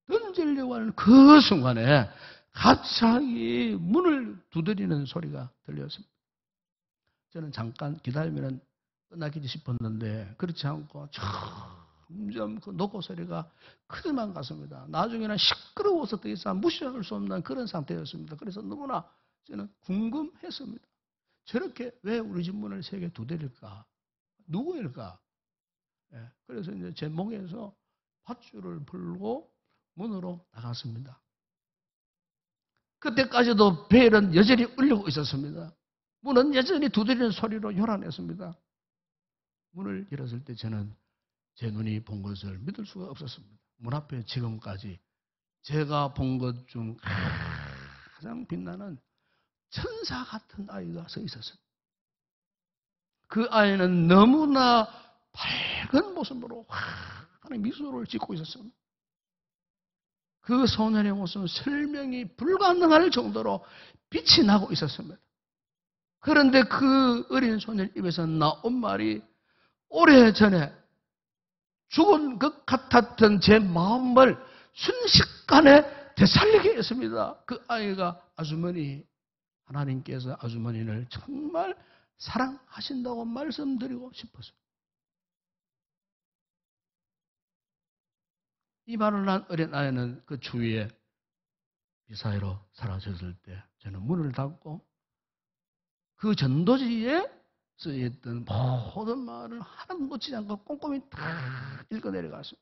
던지려고 하는 그 순간에 갑자기 문을 두드리는 소리가 들렸습니다. 저는 잠깐 기다리면 끝나겠지 싶었는데 그렇지 않고 점점 그 노고 소리가 크게만 갔습니다. 나중에는 시끄러워서 더 이상 무시할 수 없는 그런 상태였습니다. 그래서 너무나 저는 궁금했습니다. 저렇게 왜 우리 집 문을 세게 두드릴까? 누구일까? 그래서 이제 제 목에서 밧줄을 풀고 문으로 나갔습니다. 그때까지도 벨은 여전히 울리고 있었습니다. 문은 여전히 두드리는 소리로 요란했습니다. 문을 열었을 때 저는 제 눈이 본 것을 믿을 수가 없었습니다. 문 앞에 지금까지 제가 본 것 중 가장 빛나는 천사 같은 아이가 서 있었습니다. 그 아이는 너무나 밝은 모습으로 환한 미소를 짓고 있었습니다. 그 소년의 모습은 설명이 불가능할 정도로 빛이 나고 있었습니다. 그런데 그 어린 소년 입에서 나온 말이 오래전에 죽은 것 같았던 제 마음을 순식간에 되살리게 했습니다. 그 아이가 아주머니, 하나님께서 아주머니를 정말 사랑하신다고 말씀드리고 싶었어요. 이 말을 한 어린 아이는 그 주위에 미사일로 사라졌을 때 저는 문을 닫고 그 전도지에 쓰여있던 모든 말을 하나도 놓치지 않고 꼼꼼히 다 읽어 내려갔어요.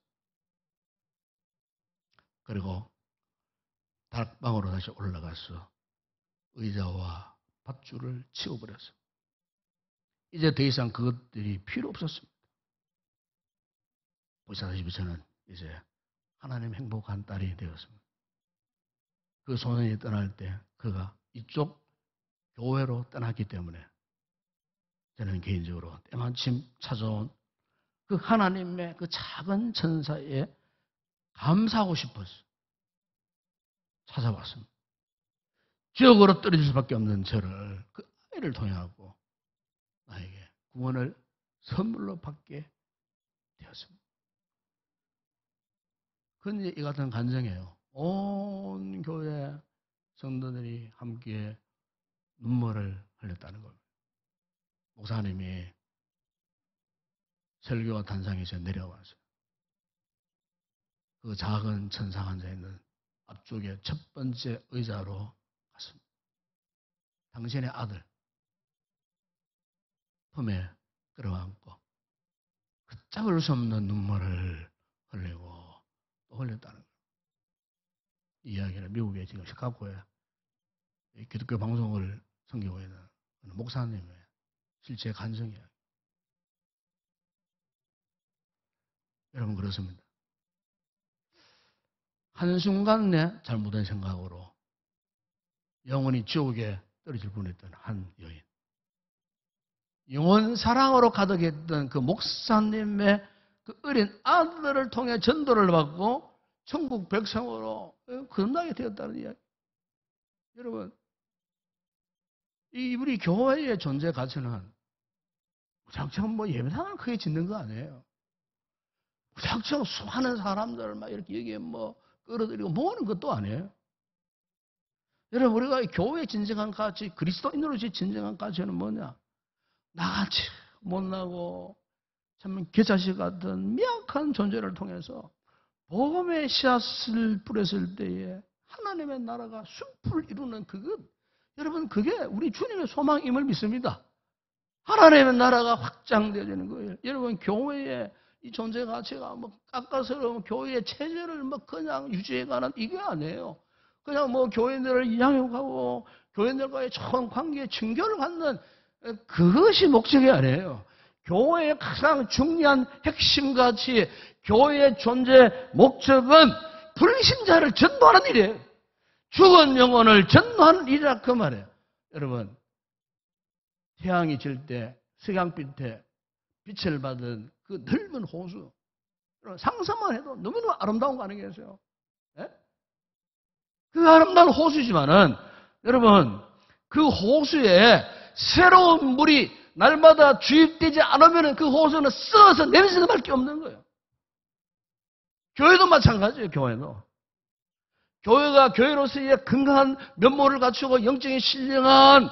그리고 다락방으로 다시 올라가서 의자와 밧줄을 치워버렸어요. 이제 더 이상 그것들이 필요 없었습니다. 보시다시피 저는 이제 하나님 행복한 딸이 되었습니다. 그 소년이 떠날 때 그가 이쪽 교회로 떠났기 때문에 저는 개인적으로 때마침 찾아온 그 하나님의 그 작은 천사에 감사하고 싶어서 찾아왔습니다. 지옥으로 떨어질 수밖에 없는 저를 그 아이를 통해하고 나에게 구원을 선물로 받게 되었습니다. 그건 이제 이 같은 간증이에요. 온 교회 성도들이 함께 눈물을 흘렸다는 겁니다. 목사님이 설교와 단상에서 내려와서 그 작은 천사가 앉아있는 앞쪽에 첫 번째 의자로 갔습니다. 당신의 아들 품에 끌어안고 그 짝을 수 없는 눈물을 흘리고 또 흘렸다는 거예요. 이 이야기는 미국에 지금 시카고에 기독교 방송을 섬기고 있는 목사님의 실제 간증이에요. 여러분 그렇습니다. 한순간 내 잘못된 생각으로 영원히 지옥에 떨어질 뻔했던 한 여인. 영원 사랑으로 가득했던 그 목사님의 그 어린 아들을 통해 전도를 받고 천국 백성으로 거듭나게 되었다는 이야기. 여러분, 이 우리 교회의 존재 가치는 무작정 뭐 예배당을 크게 짓는 거 아니에요. 무작정 수많은 사람들을 막 이렇게 여기에 뭐 끌어들이고 모으는 것도 아니에요. 여러분, 우리가 교회의 진정한 가치, 그리스도인으로서의 진정한 가치는 뭐냐? 나같이 못나고 참 개자식 같은 미약한 존재를 통해서 복음의 씨앗을 뿌렸을 때에 하나님의 나라가 숲을 이루는 그것, 여러분 그게 우리 주님의 소망임을 믿습니다. 하나님의 나라가 확장되어지는 거예요. 여러분 교회의 이 존재 가치가 뭐 깎아서 교회의 체제를 뭐 그냥 유지해가는 이게 아니에요. 그냥 뭐 교회들을 양육하고 교회들과의 좋은 관계에 친교를 갖는 그것이 목적이 아니에요. 교회의 가장 중요한 핵심 가치, 교회의 존재 목적은 불신자를 전도하는 일이에요. 죽은 영혼을 전도하는 일이라 그 말이에요. 여러분, 태양이 질 때 석양빛에 빛을 받은 그 넓은 호수, 상상만 해도 너무너무 아름다운 거 아니겠어요? 예? 그 아름다운 호수지만은 여러분 그 호수에 새로운 물이 날마다 주입되지 않으면 그 호수는 썩어서 냄새가 밖에 없는 거예요. 교회도 마찬가지예요. 교회도. 교회가 교회로서의 건강한 면모를 갖추고 영적인 신령한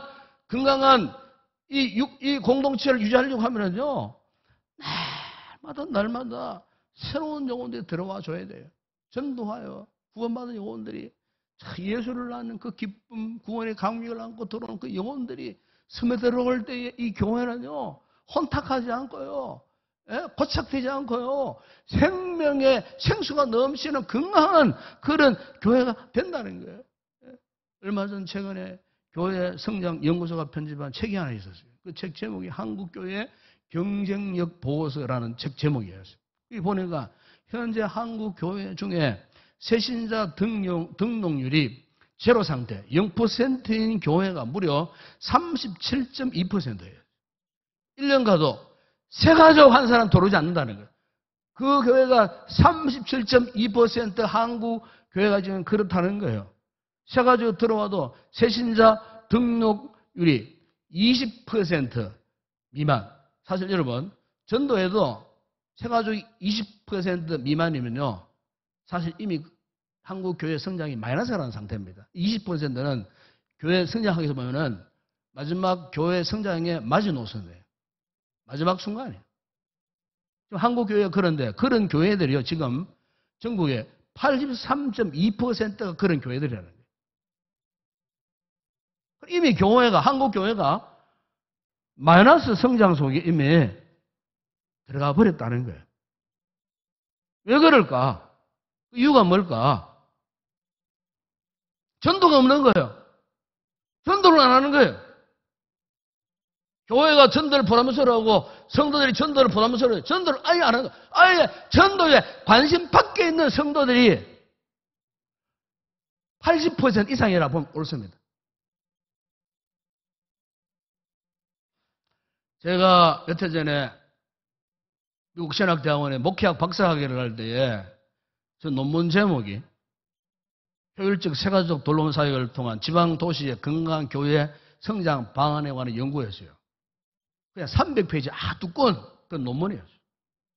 건강한 이 공동체를 유지하려고 하면은요, 날마다 새로운 영혼들이 들어와 줘야 돼요. 전도하여 구원받은 영혼들이 예수를 낳는 그 기쁨, 구원의 감격을 안고 들어오는 그 영혼들이 섬에 들어올 때에 이 교회는요, 혼탁하지 않고요, 고착되지 않고요, 생명의 생수가 넘치는 건강한 그런 교회가 된다는 거예요. 얼마 전 최근에 교회 성장 연구소가 편집한 책이 하나 있었어요. 그 책 제목이 한국교회 경쟁력 보고서라는 책 제목이었어요. 이 보니까 현재 한국 교회 중에 새신자 등록률이 제로 상태, 0%인 교회가 무려 37.2%예요. 1년 가도 세 가족 한 사람 들어오지 않는다는 거예요. 그 교회가 37.2% 한국 교회가 지금 그렇다는 거예요. 세 가족 들어와도 새신자 등록률이 20% 미만. 사실 여러분, 전도에도 세가족이 20% 미만이면요, 사실 이미 한국 교회 성장이 마이너스라는 상태입니다. 20%는 교회 성장하기 위해서 보면은 마지막 교회 성장의 마지노선이에요. 마지막 순간이에요. 지금 한국 교회가 그런데 그런 교회들이요, 지금 전국에 83.2%가 그런 교회들이라는 거예요. 이미 교회가, 한국 교회가 마이너스 성장 속에 이미 들어가 버렸다는 거예요. 왜 그럴까? 이유가 뭘까? 전도가 없는 거예요. 전도를 안 하는 거예요. 교회가 전도를 보라면서로 하고 성도들이 전도를 보라면서로 해요. 전도를 아예 안 하는 거예요. 아예 전도에 관심 밖에 있는 성도들이 80% 이상이라 보면 옳습니다. 제가 몇 해 전에 미국 신학대학원에 목회학 박사학위를 할 때에 저 논문 제목이 효율적 세가족 돌봄 사역을 통한 지방 도시의 건강한 교회 성장 방안에 관한 연구였어요. 그냥 300페이지 두꺼운 그 논문이었어요.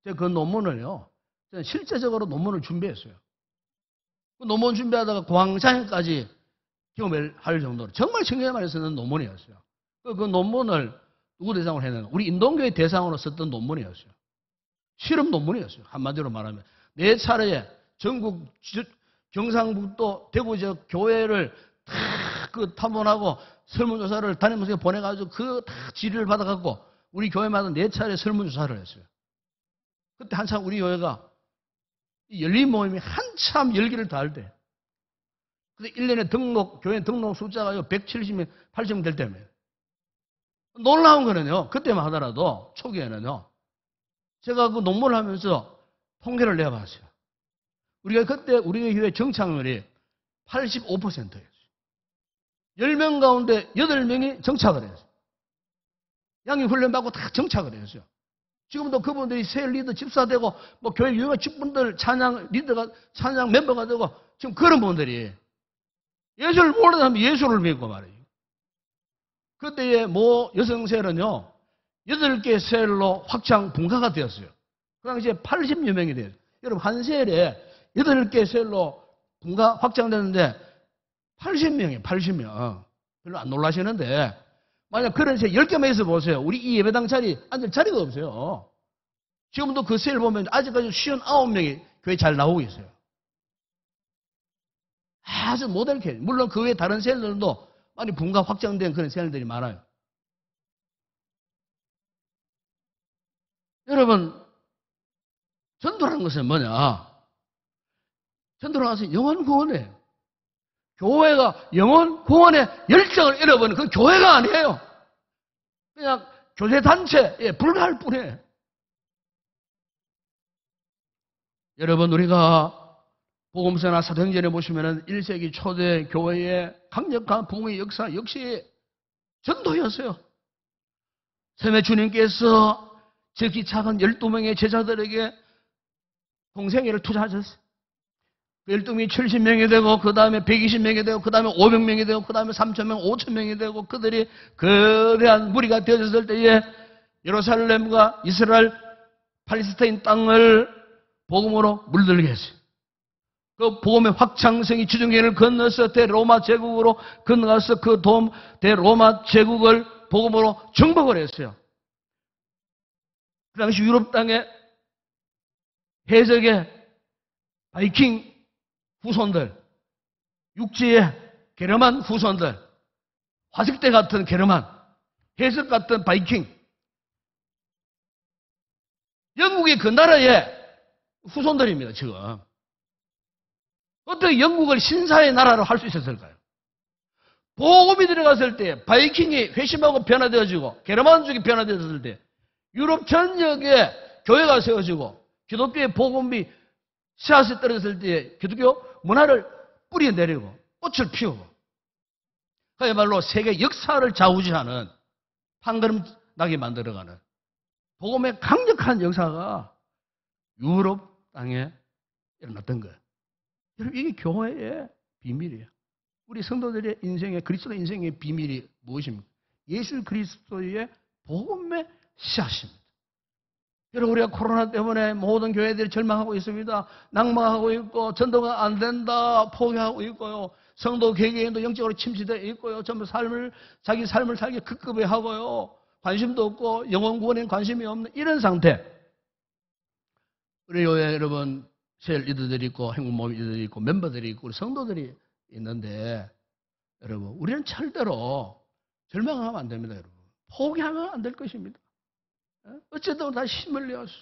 제가 그 논문을요, 저는 실제적으로 논문을 준비했어요. 그 논문 준비하다가 공황장애까지 경험을 할 정도로 정말 신경을 많이 쓰는 논문이었어요. 그 논문을 누구 대상으로 했느냐? 우리 인동교회 대상으로 썼던 논문이었어요. 실험 논문이었어요. 한마디로 말하면. 4차례에 전국 경상북도 대구 지역 교회를 다 그 탐문하고 설문조사를 담임선생님에 보내가지고 그 다 질의를 받아갖고 우리 교회마다 4차례 설문조사를 했어요. 그때 한참 우리 교회가 열린 모임이 한참 열기를 다할 때. 근데 1년에 교회 등록 숫자가 170명, 80명 될 때면. 놀라운 거는요, 그때만 하더라도 초기에는요, 제가 그 논문을 하면서 통계를 내봤어요. 우리가 그때 우리 교회 정착률이 85%였어요. 10명 가운데 8명이 정착을 했어요. 양육 훈련받고 다 정착을 했어요. 지금도 그분들이 새 리더 집사되고, 뭐 교회 유명한 직분들 찬양 리더가, 찬양 멤버가 되고, 지금 그런 분들이 예수를 모르는 사람이 예수를 믿고 말이에요. 그때의 모 여성셀은요, 8개 셀로 확장 분가가 되었어요. 그 당시에 80여 명이 돼요. 여러분, 한 셀에 8개 셀로 분가 확장됐는데 80명이에요, 80명. 별로 안 놀라시는데, 만약 그런 셀 10개만 있어 보세요. 우리 이 예배당 자리, 앉을 자리가 없어요. 지금도 그 셀 보면 아직까지 59명이 교회 잘 나오고 있어요. 아주 모델 케이스. 물론 그 외에 다른 셀들도 많이 분가 확장된 그런 셀들이 많아요. 여러분, 전도라는 것은 뭐냐? 전도라는 것은 영혼 구원이에요. 교회가 영혼 구원의 열정을 잃어버리는 그 교회가 아니에요. 그냥 교제단체에 불과할 뿐이에요. 여러분, 우리가 복음서나 사도행전에 보시면 1세기 초대 교회의 강력한 부흥의 역사 역시 전도였어요. 샘의 주님께서 지극히 작은 12명의 제자들에게 공생애를 투자하셨어요. 12명이 70명이 되고, 그 다음에 120명이 되고, 그 다음에 500명이 되고, 그 다음에 3,000명, 5,000명이 되고, 그들이 거대한 무리가 되어졌을 때에 예루살렘과 이스라엘, 팔레스타인 땅을 복음으로 물들게 했어요. 그 복음의 확장성이 지중해를 건너서 대로마 제국으로 건너가서 그 대로마 제국을 복음으로 정복을 했어요. 그 당시 유럽 땅에 해적의 바이킹 후손들, 육지의 게르만 후손들, 화식대 같은 게르만, 해적 같은 바이킹, 영국이 그 나라의 후손들입니다, 지금. 어떻게 영국을 신사의 나라로 할 수 있었을까요? 복음이 들어갔을 때 바이킹이 회심하고 변화되어지고 게르만족이 변화되었을 때 유럽 전역에 교회가 세워지고 기독교의 복음이 씨앗이 떨어졌을 때 기독교 문화를 뿌려내리고 꽃을 피우고 그야말로 세계 역사를 좌우지하는 판가름 나게 만들어가는 복음의 강력한 역사가 유럽 땅에 일어났던 거예요. 여러분, 이게 교회의 비밀이에요. 우리 성도들의 인생의, 그리스도 인생의 비밀이 무엇입니까? 예수 그리스도의 복음의 씨앗입니다. 여러분, 우리가 코로나 때문에 모든 교회들이 절망하고 있습니다. 낭망하고 있고 전도가 안 된다 포기하고 있고요. 성도 개개인도 영적으로 침체되어 있고요. 전부 자기 삶을 살기 급급해하고요. 관심도 없고 영혼 구원에 관심이 없는 이런 상태. 우리 교회 여러분 셀 리더들이 있고 행복모임 리더들이 있고 멤버들이 있고 우리 성도들이 있는데 여러분, 우리는 절대로 절망하면 안 됩니다. 여러분, 포기하면 안 될 것입니다. 어쨌든 다시 힘을 내어서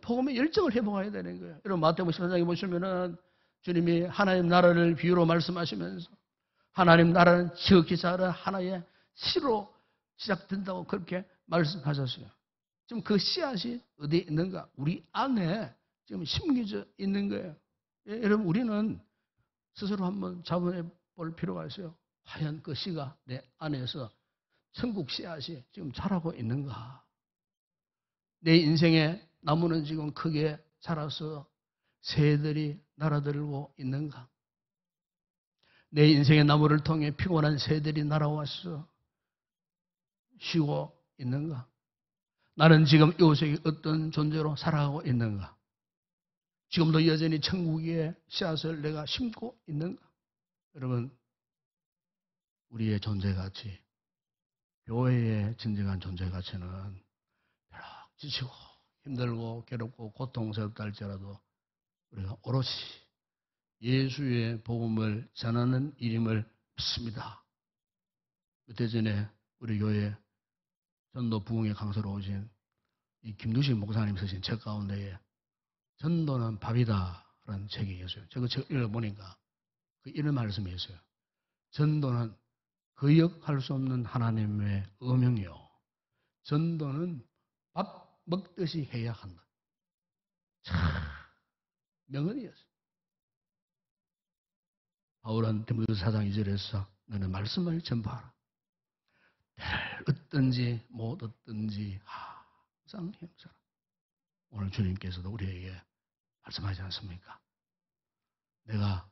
복음의 열정을 회복해야 되는 거예요. 여러분, 마태복음 14장에 보시면은 주님이 하나님 나라를 비유로 말씀하시면서 하나님 나라는 지극히 작은 하나의 씨로 시작된다고 그렇게 말씀하셨어요. 지금 그 씨앗이 어디에 있는가? 우리 안에 지금 심겨져 있는 거예요. 여러분, 우리는 스스로 한번 자문해 볼 필요가 있어요. 과연 그 씨가 내 안에서 천국 씨앗이 지금 자라고 있는가? 내 인생의 나무는 지금 크게 자라서 새들이 날아들고 있는가? 내 인생의 나무를 통해 피곤한 새들이 날아와서 쉬고 있는가? 나는 지금 이곳에 어떤 존재로 살아가고 있는가? 지금도 여전히 천국의 씨앗을 내가 심고 있는가? 여러분, 우리의 존재 가치, 교회의 진정한 존재 가치는 비록 지치고 힘들고 괴롭고 고통스럽다 할지라도 우리가 오롯이 예수의 복음을 전하는 일임을 믿습니다. 며칠 전에 우리 교회 전도 부흥회 강사로 오신 이 김두식 목사님 쓰신 책 가운데에 전도는 밥이다라는 책이 있어요. 제가 책 읽어보니까 그 이런 말씀이 있어요. 전도는 거역할 수 없는 하나님의 어명이요. 전도는 밥 먹듯이 해야 한다. 참 명언이었어요. 바울은 디모데후서 4장 2절에서 너는 말씀을 전파하라. 얻든지 못 얻든지 항상 행사라. 오늘 주님께서도 우리에게 말씀하지 않습니까? 내가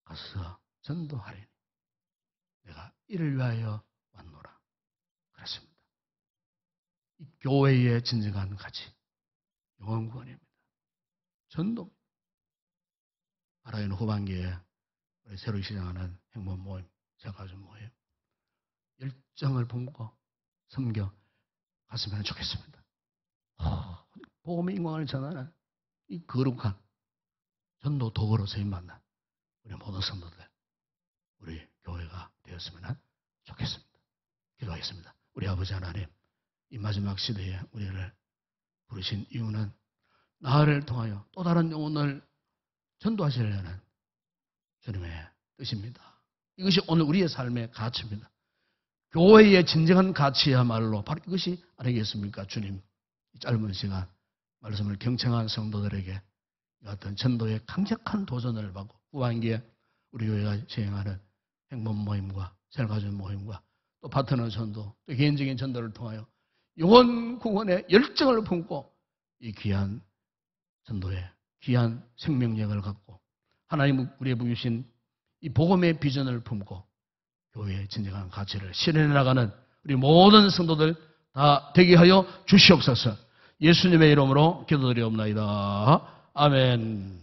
가서 전도하리니 내가 이를 위하여 왔노라. 그렇습니다. 이 교회의 진정한 가치, 영혼 구원입니다. 전도. 알아요. 후반기에 우리 새로 시작하는 행복 모임, 새가족 모임, 열정을 품고 섬겨 갔으면 좋겠습니다. 복음의 인광을 전하는 이 거룩한 전도 도구로 쓰임 받는 우리 모든 성도들, 우리 교회가 되었으면 좋겠습니다. 기도하겠습니다. 우리 아버지 하나님, 이 마지막 시대에 우리를 부르신 이유는 나를 통하여 또 다른 영혼을 전도하시려는 주님의 뜻입니다. 이것이 오늘 우리의 삶의 가치입니다. 교회의 진정한 가치야말로 바로 이것이 아니겠습니까? 주님, 이 짧은 시간 말씀을 경청한 성도들에게 이 같은 전도의 강력한 도전을 받고 후반기에 우리 교회가 시행하는 행복 모임과 새가족 모임과 또 파트너 전도, 또 개인적인 전도를 통하여 영혼 구원의 열정을 품고 이 귀한 전도의 귀한 생명력을 갖고 하나님 우리의 부유신 이 복음의 비전을 품고 교회의 진정한 가치를 실현해 나가는 우리 모든 성도들 다 되게 하여 주시옵소서. 예수님의 이름으로 기도드리옵나이다. 아멘.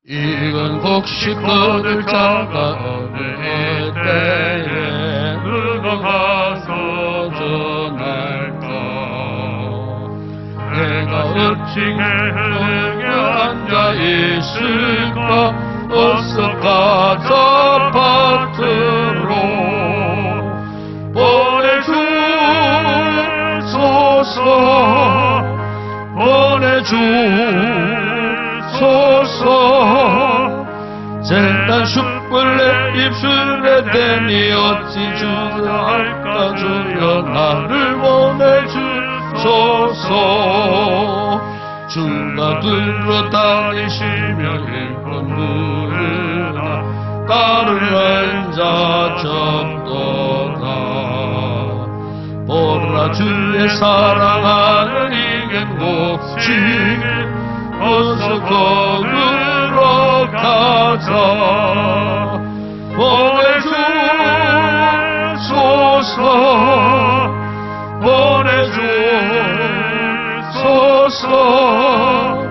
이건 곡식 거둘 자가 어느 때에 누가 가서 전할까. 내가 어찌 행에 앉아 있을까. 어서 가자 밭으로 보내주소서. 보내주소서. 쟁단 숯불에 입술에 대니 어찌 주자 할까. 주여 나를 보내주소서. 주가 들어 다니시며 일꾼 부르나 따르는 자 적도다. 보라 주의 사랑하는 이게 남긴 혹시 어서 거두러 가자. 보내주소서 보내주소서.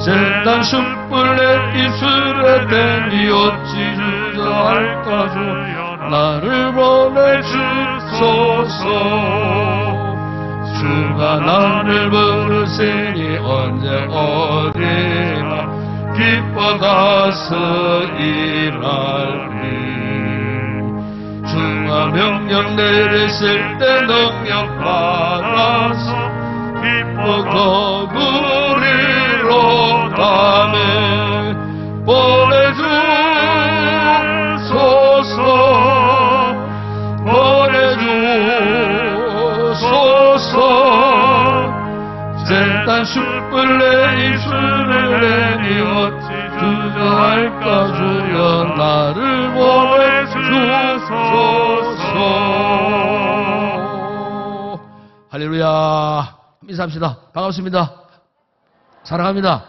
쟁단 숯불에 입술에 대니 어찌 주저할까 주여 나를 보내주소서. 주가 나를 부르시니 언제 어디나 기뻐 가서 일하리. 주가 명령 내리실 때 능력 받아서 기뻐 거두리로 가네. 보내주소서 보내주소서. 쟁단 숯불에 입술을 내니 어찌 주저할까 주여 나를 보내주소서. 할렐루야. 인사합시다. 반갑습니다. 사랑합니다.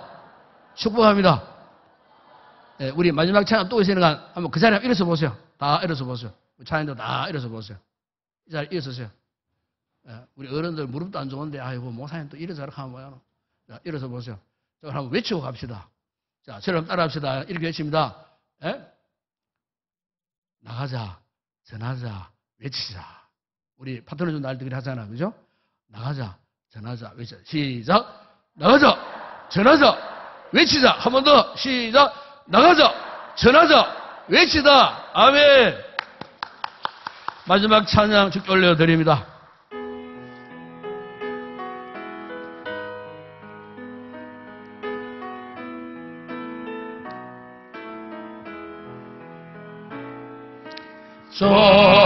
축복합니다. 예, 우리 마지막 찬양 또 있으니까 한번 그 자리에 한번 일어서 보세요. 다 일어서 보세요. 찬양도 다 일어서 보세요. 이 자리에 일어서세요. 예, 우리 어른들 무릎도 안 좋은데 아이고 목사님 또 일어서라 하면 뭐야. 자, 일어서 보세요. 자, 한번 외치고 갑시다. 자, 저를 따라합시다. 이렇게 외칩니다. 예? 나가자, 전하자, 외치자. 우리 파트너 좀 날 때 그렇게 하잖아. 그죠? 나가자, 전하자, 외치자. 시작. 나가자, 전하자, 외치자. 한 번 더. 시작. 나가자, 전하자, 외치다. 아멘. 마지막 찬양 쭉 올려드립니다.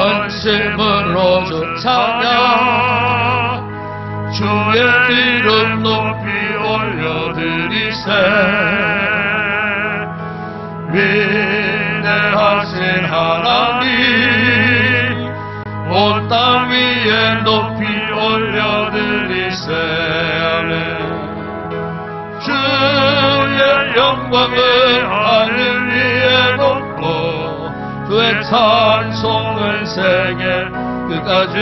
전심으로 주 찬양 주의 이름 높이 올려드리세. 위대하신 하나님 온 땅 위에 높이 올려드리세. 아멘. 주의 영광을 하늘 위에 높고 주의 찬송을 세계 끝까지.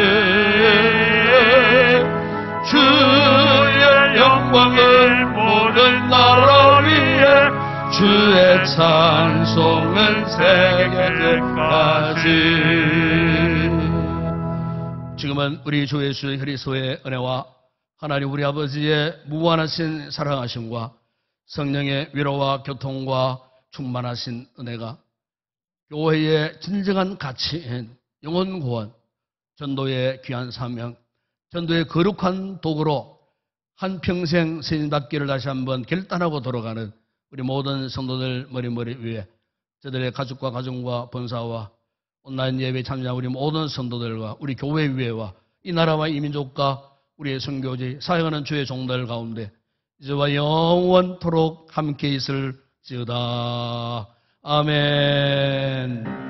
주의 영광을 모든 나라 위에 주의 찬송은 세계까지. 지금은 우리 주 예수 그리스도의 은혜와 하나님 우리 아버지의 무한하신 사랑하심과 성령의 위로와 교통과 충만하신 은혜가 교회의 진정한 가치인 영혼 구원, 전도의 귀한 사명, 전도의 거룩한 도구로 한평생 선인답기를 다시 한번 결단하고 돌아가는 우리 모든 성도들 머리 위에 저들의 가족과 가정과 본사와 온라인 예배 참여한 우리 모든 성도들과 우리 교회 위에와 이 나라와 이 민족과 우리의 선교지 사역하는 주의 종들 가운데 이제와 영원토록 함께 있을지어다. 아멘.